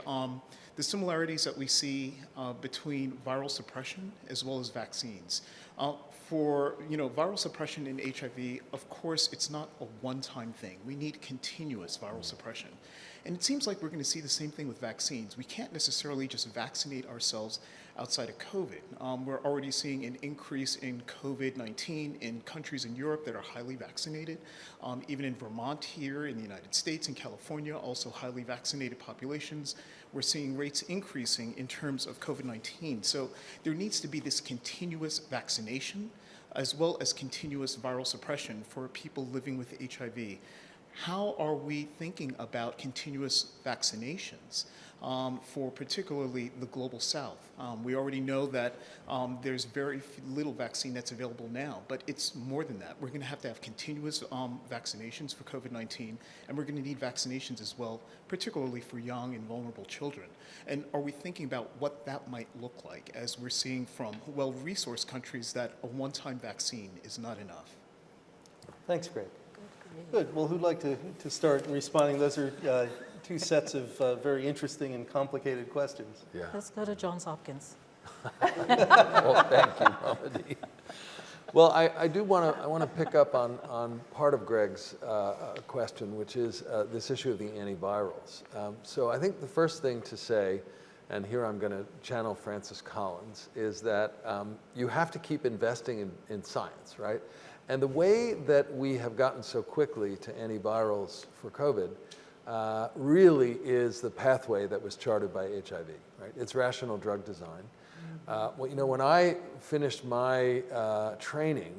Speaker 7: the similarities that we see between viral suppression as well as vaccines. For viral suppression in HIV, of course, it's not a one-time thing. We need continuous viral suppression. And it seems like we're going to see the same thing with vaccines. We can't necessarily just vaccinate ourselves outside of COVID. We're already seeing an increase in COVID-19 in countries in Europe that are highly vaccinated. Even in Vermont here in the United States and California, also highly vaccinated populations. We're seeing rates increasing in terms of COVID-19. So there needs to be this continuous vaccination as well as continuous viral suppression for people living with HIV. How are we thinking about continuous vaccinations for particularly the global south? We already know that there's very little vaccine that's available now, but it's more than that. We're going to have continuous vaccinations for COVID-19, and we're going to need vaccinations as well, particularly for young and vulnerable children. And are we thinking about what that might look like, as we're seeing from well-resourced countries that a one-time vaccine is not enough?
Speaker 2: Thanks, Greg. Good. Well, who'd like to start in responding? Those are two sets of very interesting and complicated questions.
Speaker 4: Yeah.
Speaker 5: Let's go to Johns Hopkins.
Speaker 4: Well, thank you, Mamadi. Well, I want to pick up on part of Greg's question, which is this issue of the antivirals. So I think the first thing to say, and here I'm going to channel Francis Collins, is that you have to keep investing in science, right? And the way that we have gotten so quickly to antivirals for COVID really is the pathway that was charted by HIV, right? It's rational drug design. Well, you know, when I finished my training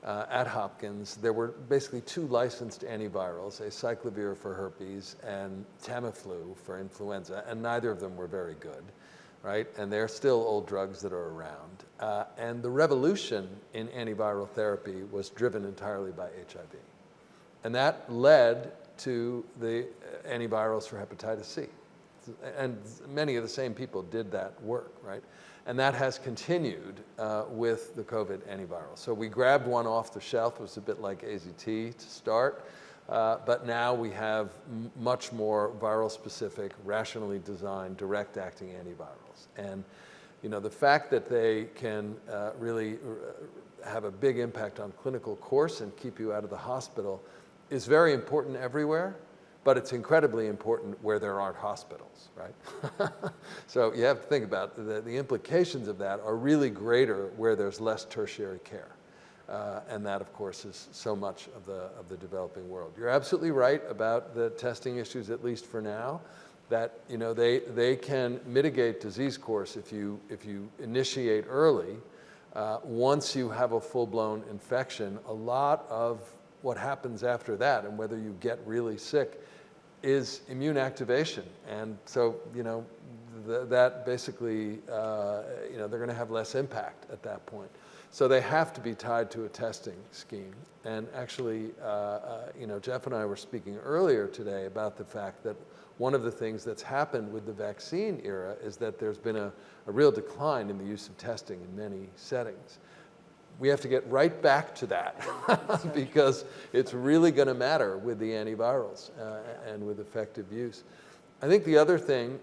Speaker 4: at Hopkins, there were basically two licensed antivirals, acyclovir for herpes and Tamiflu for influenza, and neither of them were very good, right? And they're still old drugs that are around. And the revolution in antiviral therapy was driven entirely by HIV. And that led to the antivirals for hepatitis C. And many of the same people did that work, right? And that has continued with the COVID antiviral. So we grabbed one off the shelf. It was a bit like AZT to start. But now we have much more viral-specific, rationally designed, direct-acting antivirals. And you know, the fact that they can really have a big impact on clinical course and keep you out of the hospital is very important everywhere. But it's incredibly important where there aren't hospitals, right? So you have to think about the implications of that are really greater where there's less tertiary care. And that, of course, is so much of the developing world. You're absolutely right about the testing issues, at least for now, that you know, they can mitigate disease course if you initiate early. Once you have a full-blown infection, a lot of what happens after that and whether you get really sick is immune activation. And so, you know, that basically, you know, they're going to have less impact at that point. So they have to be tied to a testing scheme. And actually, you know, Jeff and I were speaking earlier today about the fact that one of the things that's happened with the vaccine era is that there's been a real decline in the use of testing in many settings. We have to get right back to that because it's really going to matter with the antivirals and with effective use. I think the other thing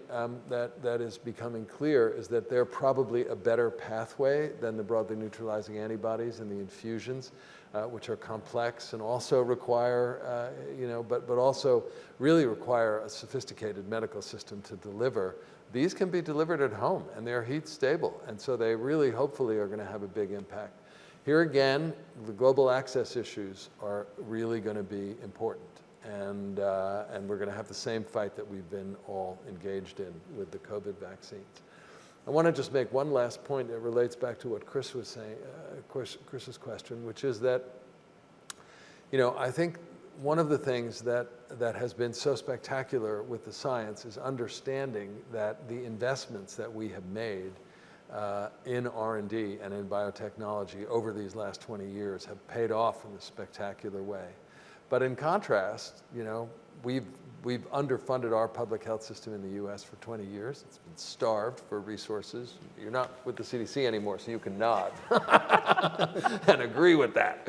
Speaker 4: that is becoming clear is that they're probably a better pathway than the broadly neutralizing antibodies and the infusions, which are complex and also require, you know, but also really require a sophisticated medical system to deliver. These can be delivered at home and they're heat stable, and so they really hopefully are going to have a big impact. Here again, the global access issues are really going to be important, and we're going to have the same fight that we've been all engaged in with the COVID vaccines. I want to just make one last point that relates back to what Chris was saying, Chris's question, which is that, you know, I think one of the things that has been so spectacular with the science is understanding that the investments that we have made in R&D and in biotechnology over these last 20 years have paid off in a spectacular way. But in contrast, you know, we've underfunded our public health system in the U.S. for 20 years. It's been starved for resources. You're not with the CDC anymore, so you can nod and agree with that.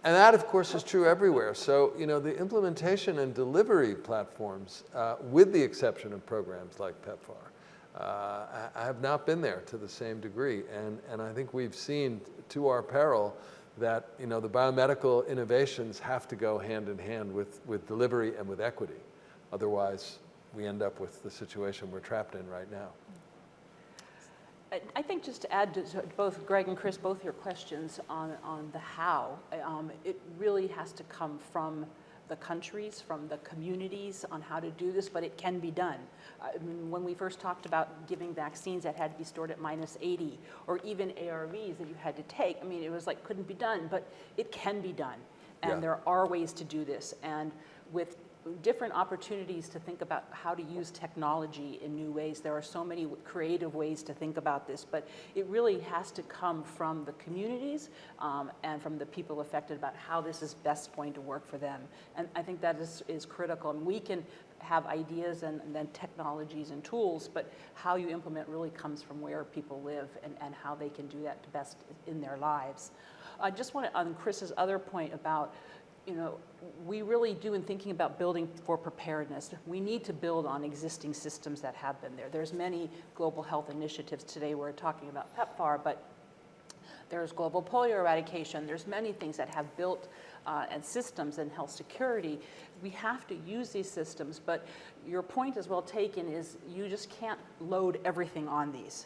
Speaker 4: And that, of course, is true everywhere. So, you know, the implementation and delivery platforms, with the exception of programs like PEPFAR, I have not been there to the same degree, and I think we've seen to our peril that, you know, the biomedical innovations have to go hand in hand with delivery and with equity. Otherwise, we end up with the situation we're trapped in right now.
Speaker 3: I think just to add to both Greg and Chris, both your questions on the how, it really has to come from the countries, from the communities on how to do this, but it can be done. I mean, when we first talked about giving vaccines that had to be stored at -80, or even ARVs that you had to take, I mean, it was like, couldn't be done, but it can be done. And
Speaker 4: Yeah.
Speaker 3: there are ways to do this. And with different opportunities to think about how to use technology in new ways. There are so many creative ways to think about this, but it really has to come from the communities and from the people affected about how this is best going to work for them. And I think that is critical. And we can have ideas and then technologies and tools, but how you implement really comes from where people live and how they can do that best in their lives. I just want to, on Chris's other point about you know, we really do, in thinking about building for preparedness, we need to build on existing systems that have been there. There's many global health initiatives today. We're talking about PEPFAR, but there's global polio eradication. There's many things that have built and systems and health security. We have to use these systems, but your point is well taken, is you just can't load everything on these.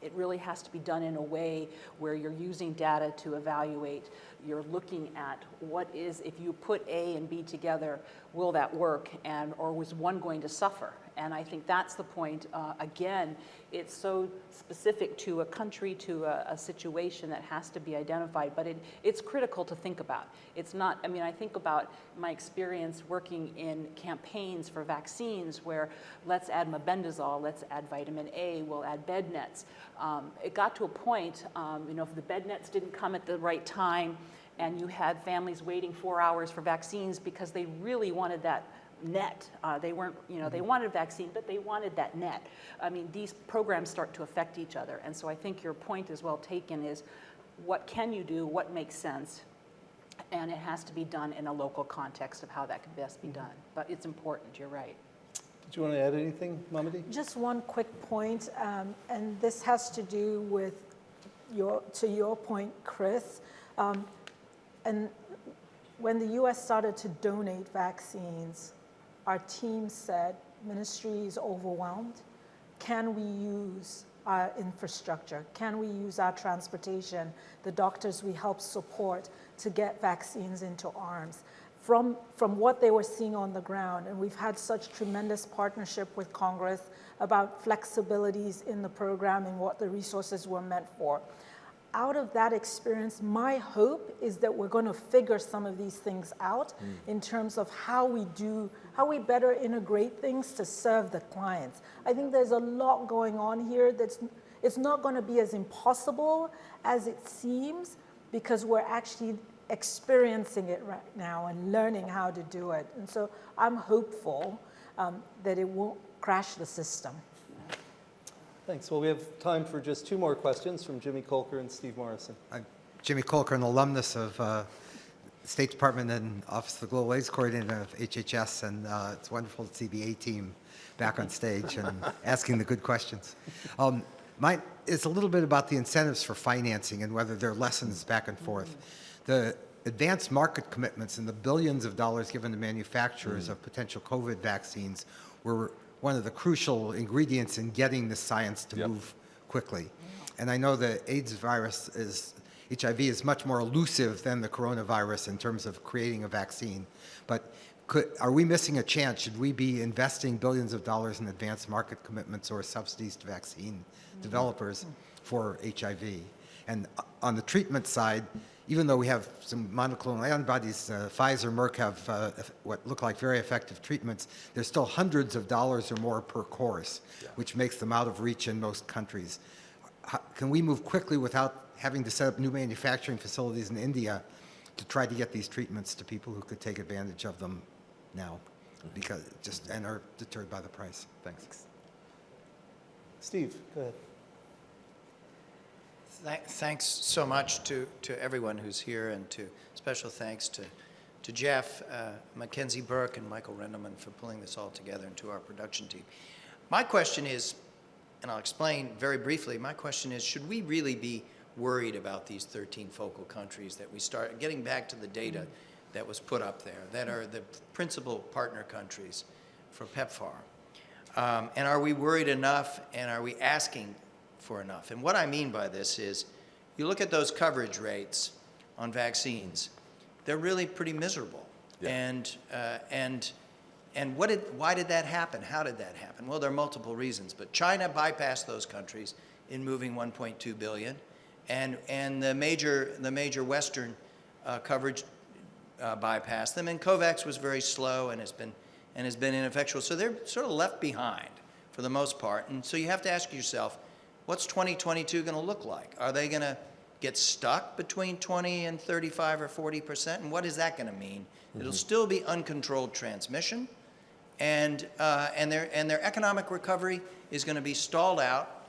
Speaker 3: It really has to be done in a way where you're using data to evaluate. You're looking at what is, if you put A and B together, will that work, or was one going to suffer? And I think that's the point. Again, it's so specific to a country, to a situation that has to be identified, but it's critical to think about. It's not, I mean, I think about my experience working in campaigns for vaccines where let's add mebendazole, let's add vitamin A, we'll add bed nets. It got to a point, you know, if the bed nets didn't come at the right time and you had families waiting 4 hours for vaccines because they really wanted that net. They weren't, you know, they wanted a vaccine, but they wanted that net. I mean, these programs start to affect each other. And so I think your point is well taken, is what can you do, what makes sense, and it has to be done in a local context of how that can best be done. But it's important, you're right.
Speaker 2: Did you want to add anything, Mamadi?
Speaker 5: Just one quick point, and this has to do with your point, Chris. And when the U.S. started to donate vaccines, our team said, ministry is overwhelmed. Can we use our infrastructure? Can we use our transportation, the doctors we help support, to get vaccines into arms? From what they were seeing on the ground, and we've had such tremendous partnership with Congress about flexibilities in the program and what the resources were meant for. Out of that experience, my hope is that we're going to figure some of these things out in terms of how we better integrate things to serve the clients. I think there's a lot going on here it's not going to be as impossible as it seems, because we're actually experiencing it right now and learning how to do it. And so I'm hopeful that it won't crash the system.
Speaker 2: Thanks. Well, we have time for just 2 more questions from Jimmy Colker and Steve Morrison.
Speaker 8: I'm Jimmy Colker, an alumnus of State Department and Office of the Global AIDS Coordinator of HHS, and it's wonderful to see the A-team back on stage and asking the good questions. It's a little bit about the incentives for financing and whether there are lessons back and forth. The advanced market commitments and the billions of dollars given to manufacturers of potential COVID vaccines were one of the crucial ingredients in getting the science to move quickly. And I know the HIV is much more elusive than the coronavirus in terms of creating a vaccine. But are we missing a chance? Should we be investing billions of dollars in advanced market commitments or subsidies to vaccine developers for HIV? And on the treatment side, even though we have some monoclonal antibodies, Pfizer, Merck have what look like very effective treatments, there's still hundreds of dollars or more per course, which makes them out of reach in most countries. Can we move quickly without having to set up new manufacturing facilities in India to try to get these treatments to people who could take advantage of them now, and are deterred by the price? Thanks.
Speaker 2: Steve, go ahead.
Speaker 9: Thanks so much to everyone who's here, and special thanks to Jeff, Mackenzie Burke, and Michael Rendelman for pulling this all together, and to our production team. My question is, and I'll explain very briefly, my question is, should we really be worried about these 13 focal countries that we start getting back to the data that was put up there, that are the principal partner countries for PEPFAR? And are we worried enough, and are we asking for enough? And what I mean by this is, you look at those coverage rates on vaccines, they're really pretty miserable. And why did that happen? How did that happen? Well, there are multiple reasons, but China bypassed those countries in moving 1.2 billion, and the major Western coverage bypassed them, and COVAX was very slow and has been ineffectual. So they're sort of left behind for the most part. And so you have to ask yourself, what's 2022 going to look like? Are they going to get stuck between 20 and 35 or 40%? And what is that going to mean? It'll still be uncontrolled transmission, and their economic recovery is going to be stalled out.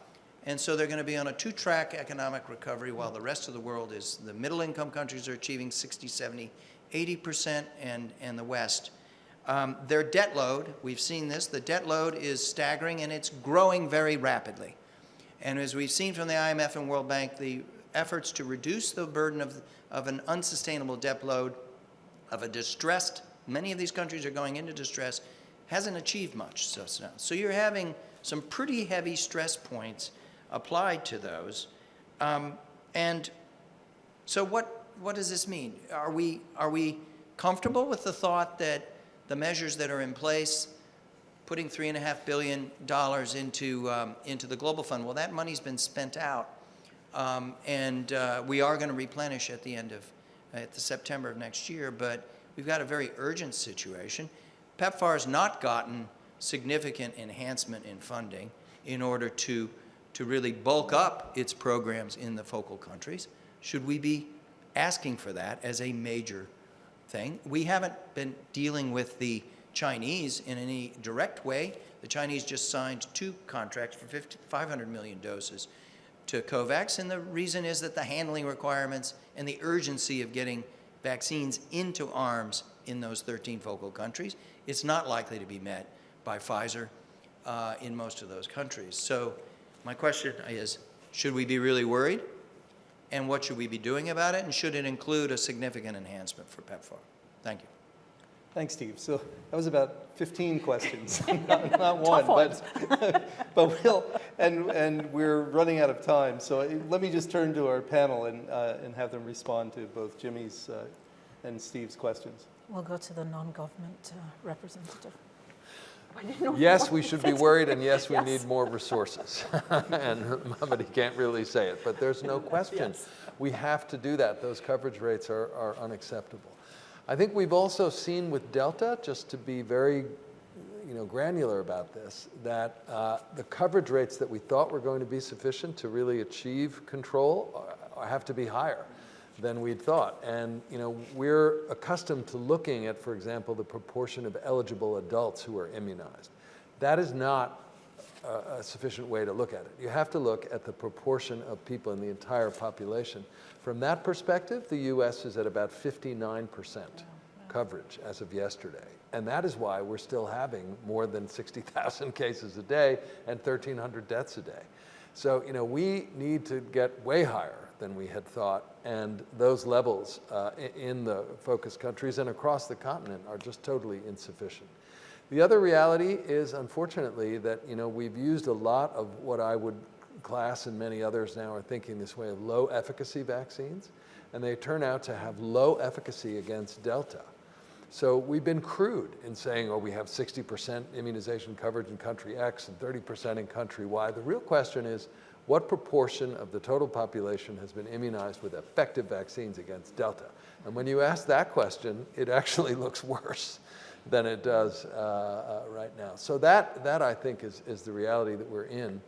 Speaker 9: And so they're going to be on a 2-track economic recovery, while the rest of the world is, the middle income countries are achieving 60, 70, 80%, and the West. Their debt load, we've seen this, the debt load is staggering and it's growing very rapidly. And as we've seen from the IMF and World Bank, the efforts to reduce the burden of an unsustainable debt load, of a distressed, many of these countries are going into distress, hasn't achieved much so now. So you're having some pretty heavy stress points applied to those. And so what does this mean? Are we comfortable with the thought that the measures that are in place, putting $3.5 billion into the Global Fund, well, that money's been spent out, and we are going to replenish at the September of next year, but we've got a very urgent situation. PEPFAR has not gotten significant enhancement in funding in order to really bulk up its programs in the focal countries. Should we be asking for that as a major thing? We haven't been dealing with the Chinese in any direct way. The Chinese just signed 2 contracts for 500 million doses to COVAX, and the reason is that the handling requirements and the urgency of getting vaccines into arms in those 13 focal countries, it's not likely to be met by Pfizer in most of those countries. So my question is, should we be really worried? And what should we be doing about it? And should it include a significant enhancement for PEPFAR? Thank you.
Speaker 2: Thanks, Steve. So that was about 15 questions, not one, but we're running out of time. So let me just turn to our panel and have them respond to both Jimmy's and Steve's questions.
Speaker 5: We'll go to the non-government representative.
Speaker 4: Yes, we should be worried, and yes, we need more resources. And Mamadi can't really say it, but there's no question. Yes. We have to do that. Those coverage rates are unacceptable. I think we've also seen with Delta, just to be very granular about this, that the coverage rates that we thought were going to be sufficient to really achieve control have to be higher than we'd thought. And we're accustomed to looking at, for example, the proportion of eligible adults who are immunized. That is not a sufficient way to look at it. You have to look at the proportion of people in the entire population. From that perspective, the US is at about 59% coverage as of yesterday. And that is why we're still having more than 60,000 cases a day and 1,300 deaths a day. So, we need to get way higher than we had thought, and those levels in the focus countries and across the continent are just totally insufficient. The other reality is, unfortunately, that we've used a lot of what I would class, and many others now are thinking this way, of low efficacy vaccines, and they turn out to have low efficacy against Delta. So we've been crude in saying, we have 60% immunization coverage in country X and 30% in country Y. The real question is, what proportion of the total population has been immunized with effective vaccines against Delta? And when you ask that question, it actually looks worse than it does right now. So that I think is the reality that we're in.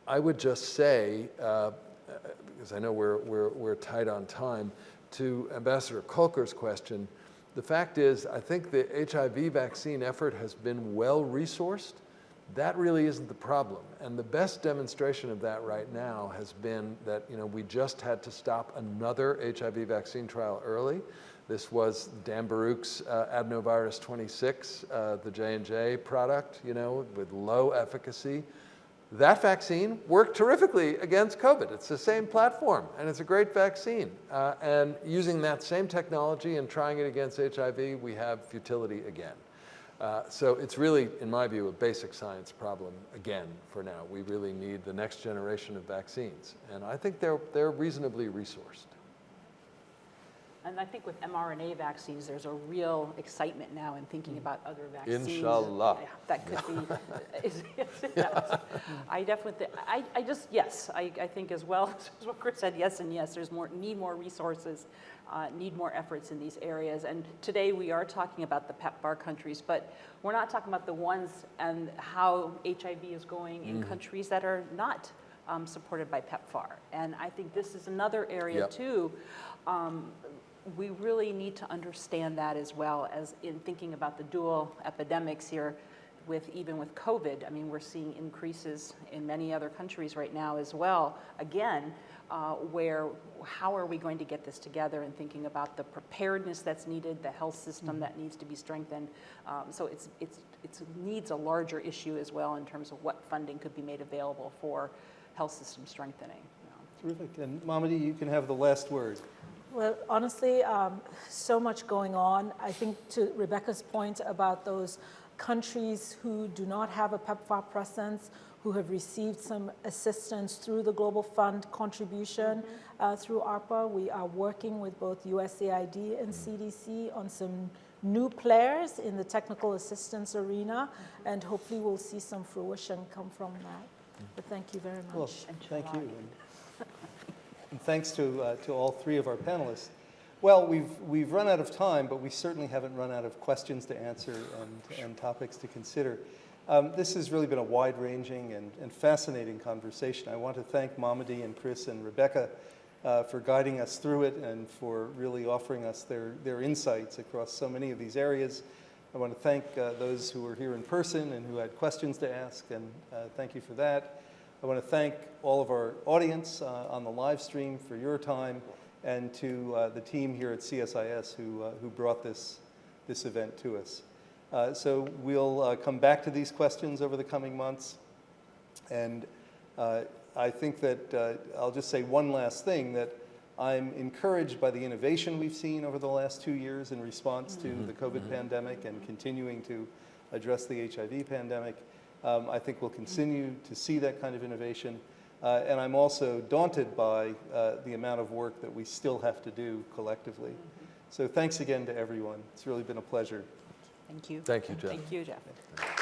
Speaker 4: I would just say, because I know we're tight on time, to Ambassador Kolker's question, the fact is, I think the HIV vaccine effort has been well-resourced. That really isn't the problem. And the best demonstration of that right now has been that we just had to stop another HIV vaccine trial early. This was Dan Baruch's adenovirus 26, the J&J product, with low efficacy. That vaccine worked terrifically against COVID. It's the same platform, and it's a great vaccine. And using that same technology and trying it against HIV, we have futility again. So it's really, in my view, a basic science problem again for now. We really need the next generation of vaccines. And I think they're reasonably resourced.
Speaker 3: And I think with mRNA vaccines, there's a real excitement now in thinking about other vaccines.
Speaker 4: Inshallah.
Speaker 3: Yeah, that could be. I definitely, I think as well as what Chris said, yes and yes. There's need more resources, need more efforts in these areas. And today we are talking about the PEPFAR countries, but we're not talking about the ones and how HIV is going in countries that are not supported by PEPFAR. And I think this is another area too. We really need to understand that as well as in thinking about the dual epidemics here even with COVID. I mean, we're seeing increases in many other countries right now as well. Again, how are we going to get this together, and thinking about the preparedness that's needed, the health system that needs to be strengthened. So it needs a larger issue as well in terms of what funding could be made available for health system strengthening.
Speaker 2: Terrific. And Mamadi, you can have the last word.
Speaker 5: Well, honestly, so much going on. I think to Rebecca's point about those countries who do not have a PEPFAR presence, who have received some assistance through the Global Fund contribution through ARPA. We are working with both USAID and CDC on some new players in the technical assistance arena, and hopefully we'll see some fruition come from that. But thank you very much.
Speaker 2: Well, thank you. And thanks to all three of our panelists. Well, we've run out of time, but we certainly haven't run out of questions to answer and topics to consider. This has really been a wide-ranging and fascinating conversation. I want to thank Mamadi and Chris and Rebecca for guiding us through it and for really offering us their insights across so many of these areas. I want to thank those who were here in person and who had questions to ask, and thank you for that. I want to thank all of our audience on the live stream for your time, and to the team here at CSIS who brought this event to us. So we'll come back to these questions over the coming months. And I think that I'll just say one last thing, that I'm encouraged by the innovation we've seen over the last 2 years in response to the COVID pandemic and continuing to address the HIV pandemic. I think we'll continue to see that kind of innovation. And I'm also daunted by the amount of work that we still have to do collectively. So thanks again to everyone. It's really been a pleasure.
Speaker 3: Thank you.
Speaker 4: Thank you, Jeff.
Speaker 3: Thank you, Jeff.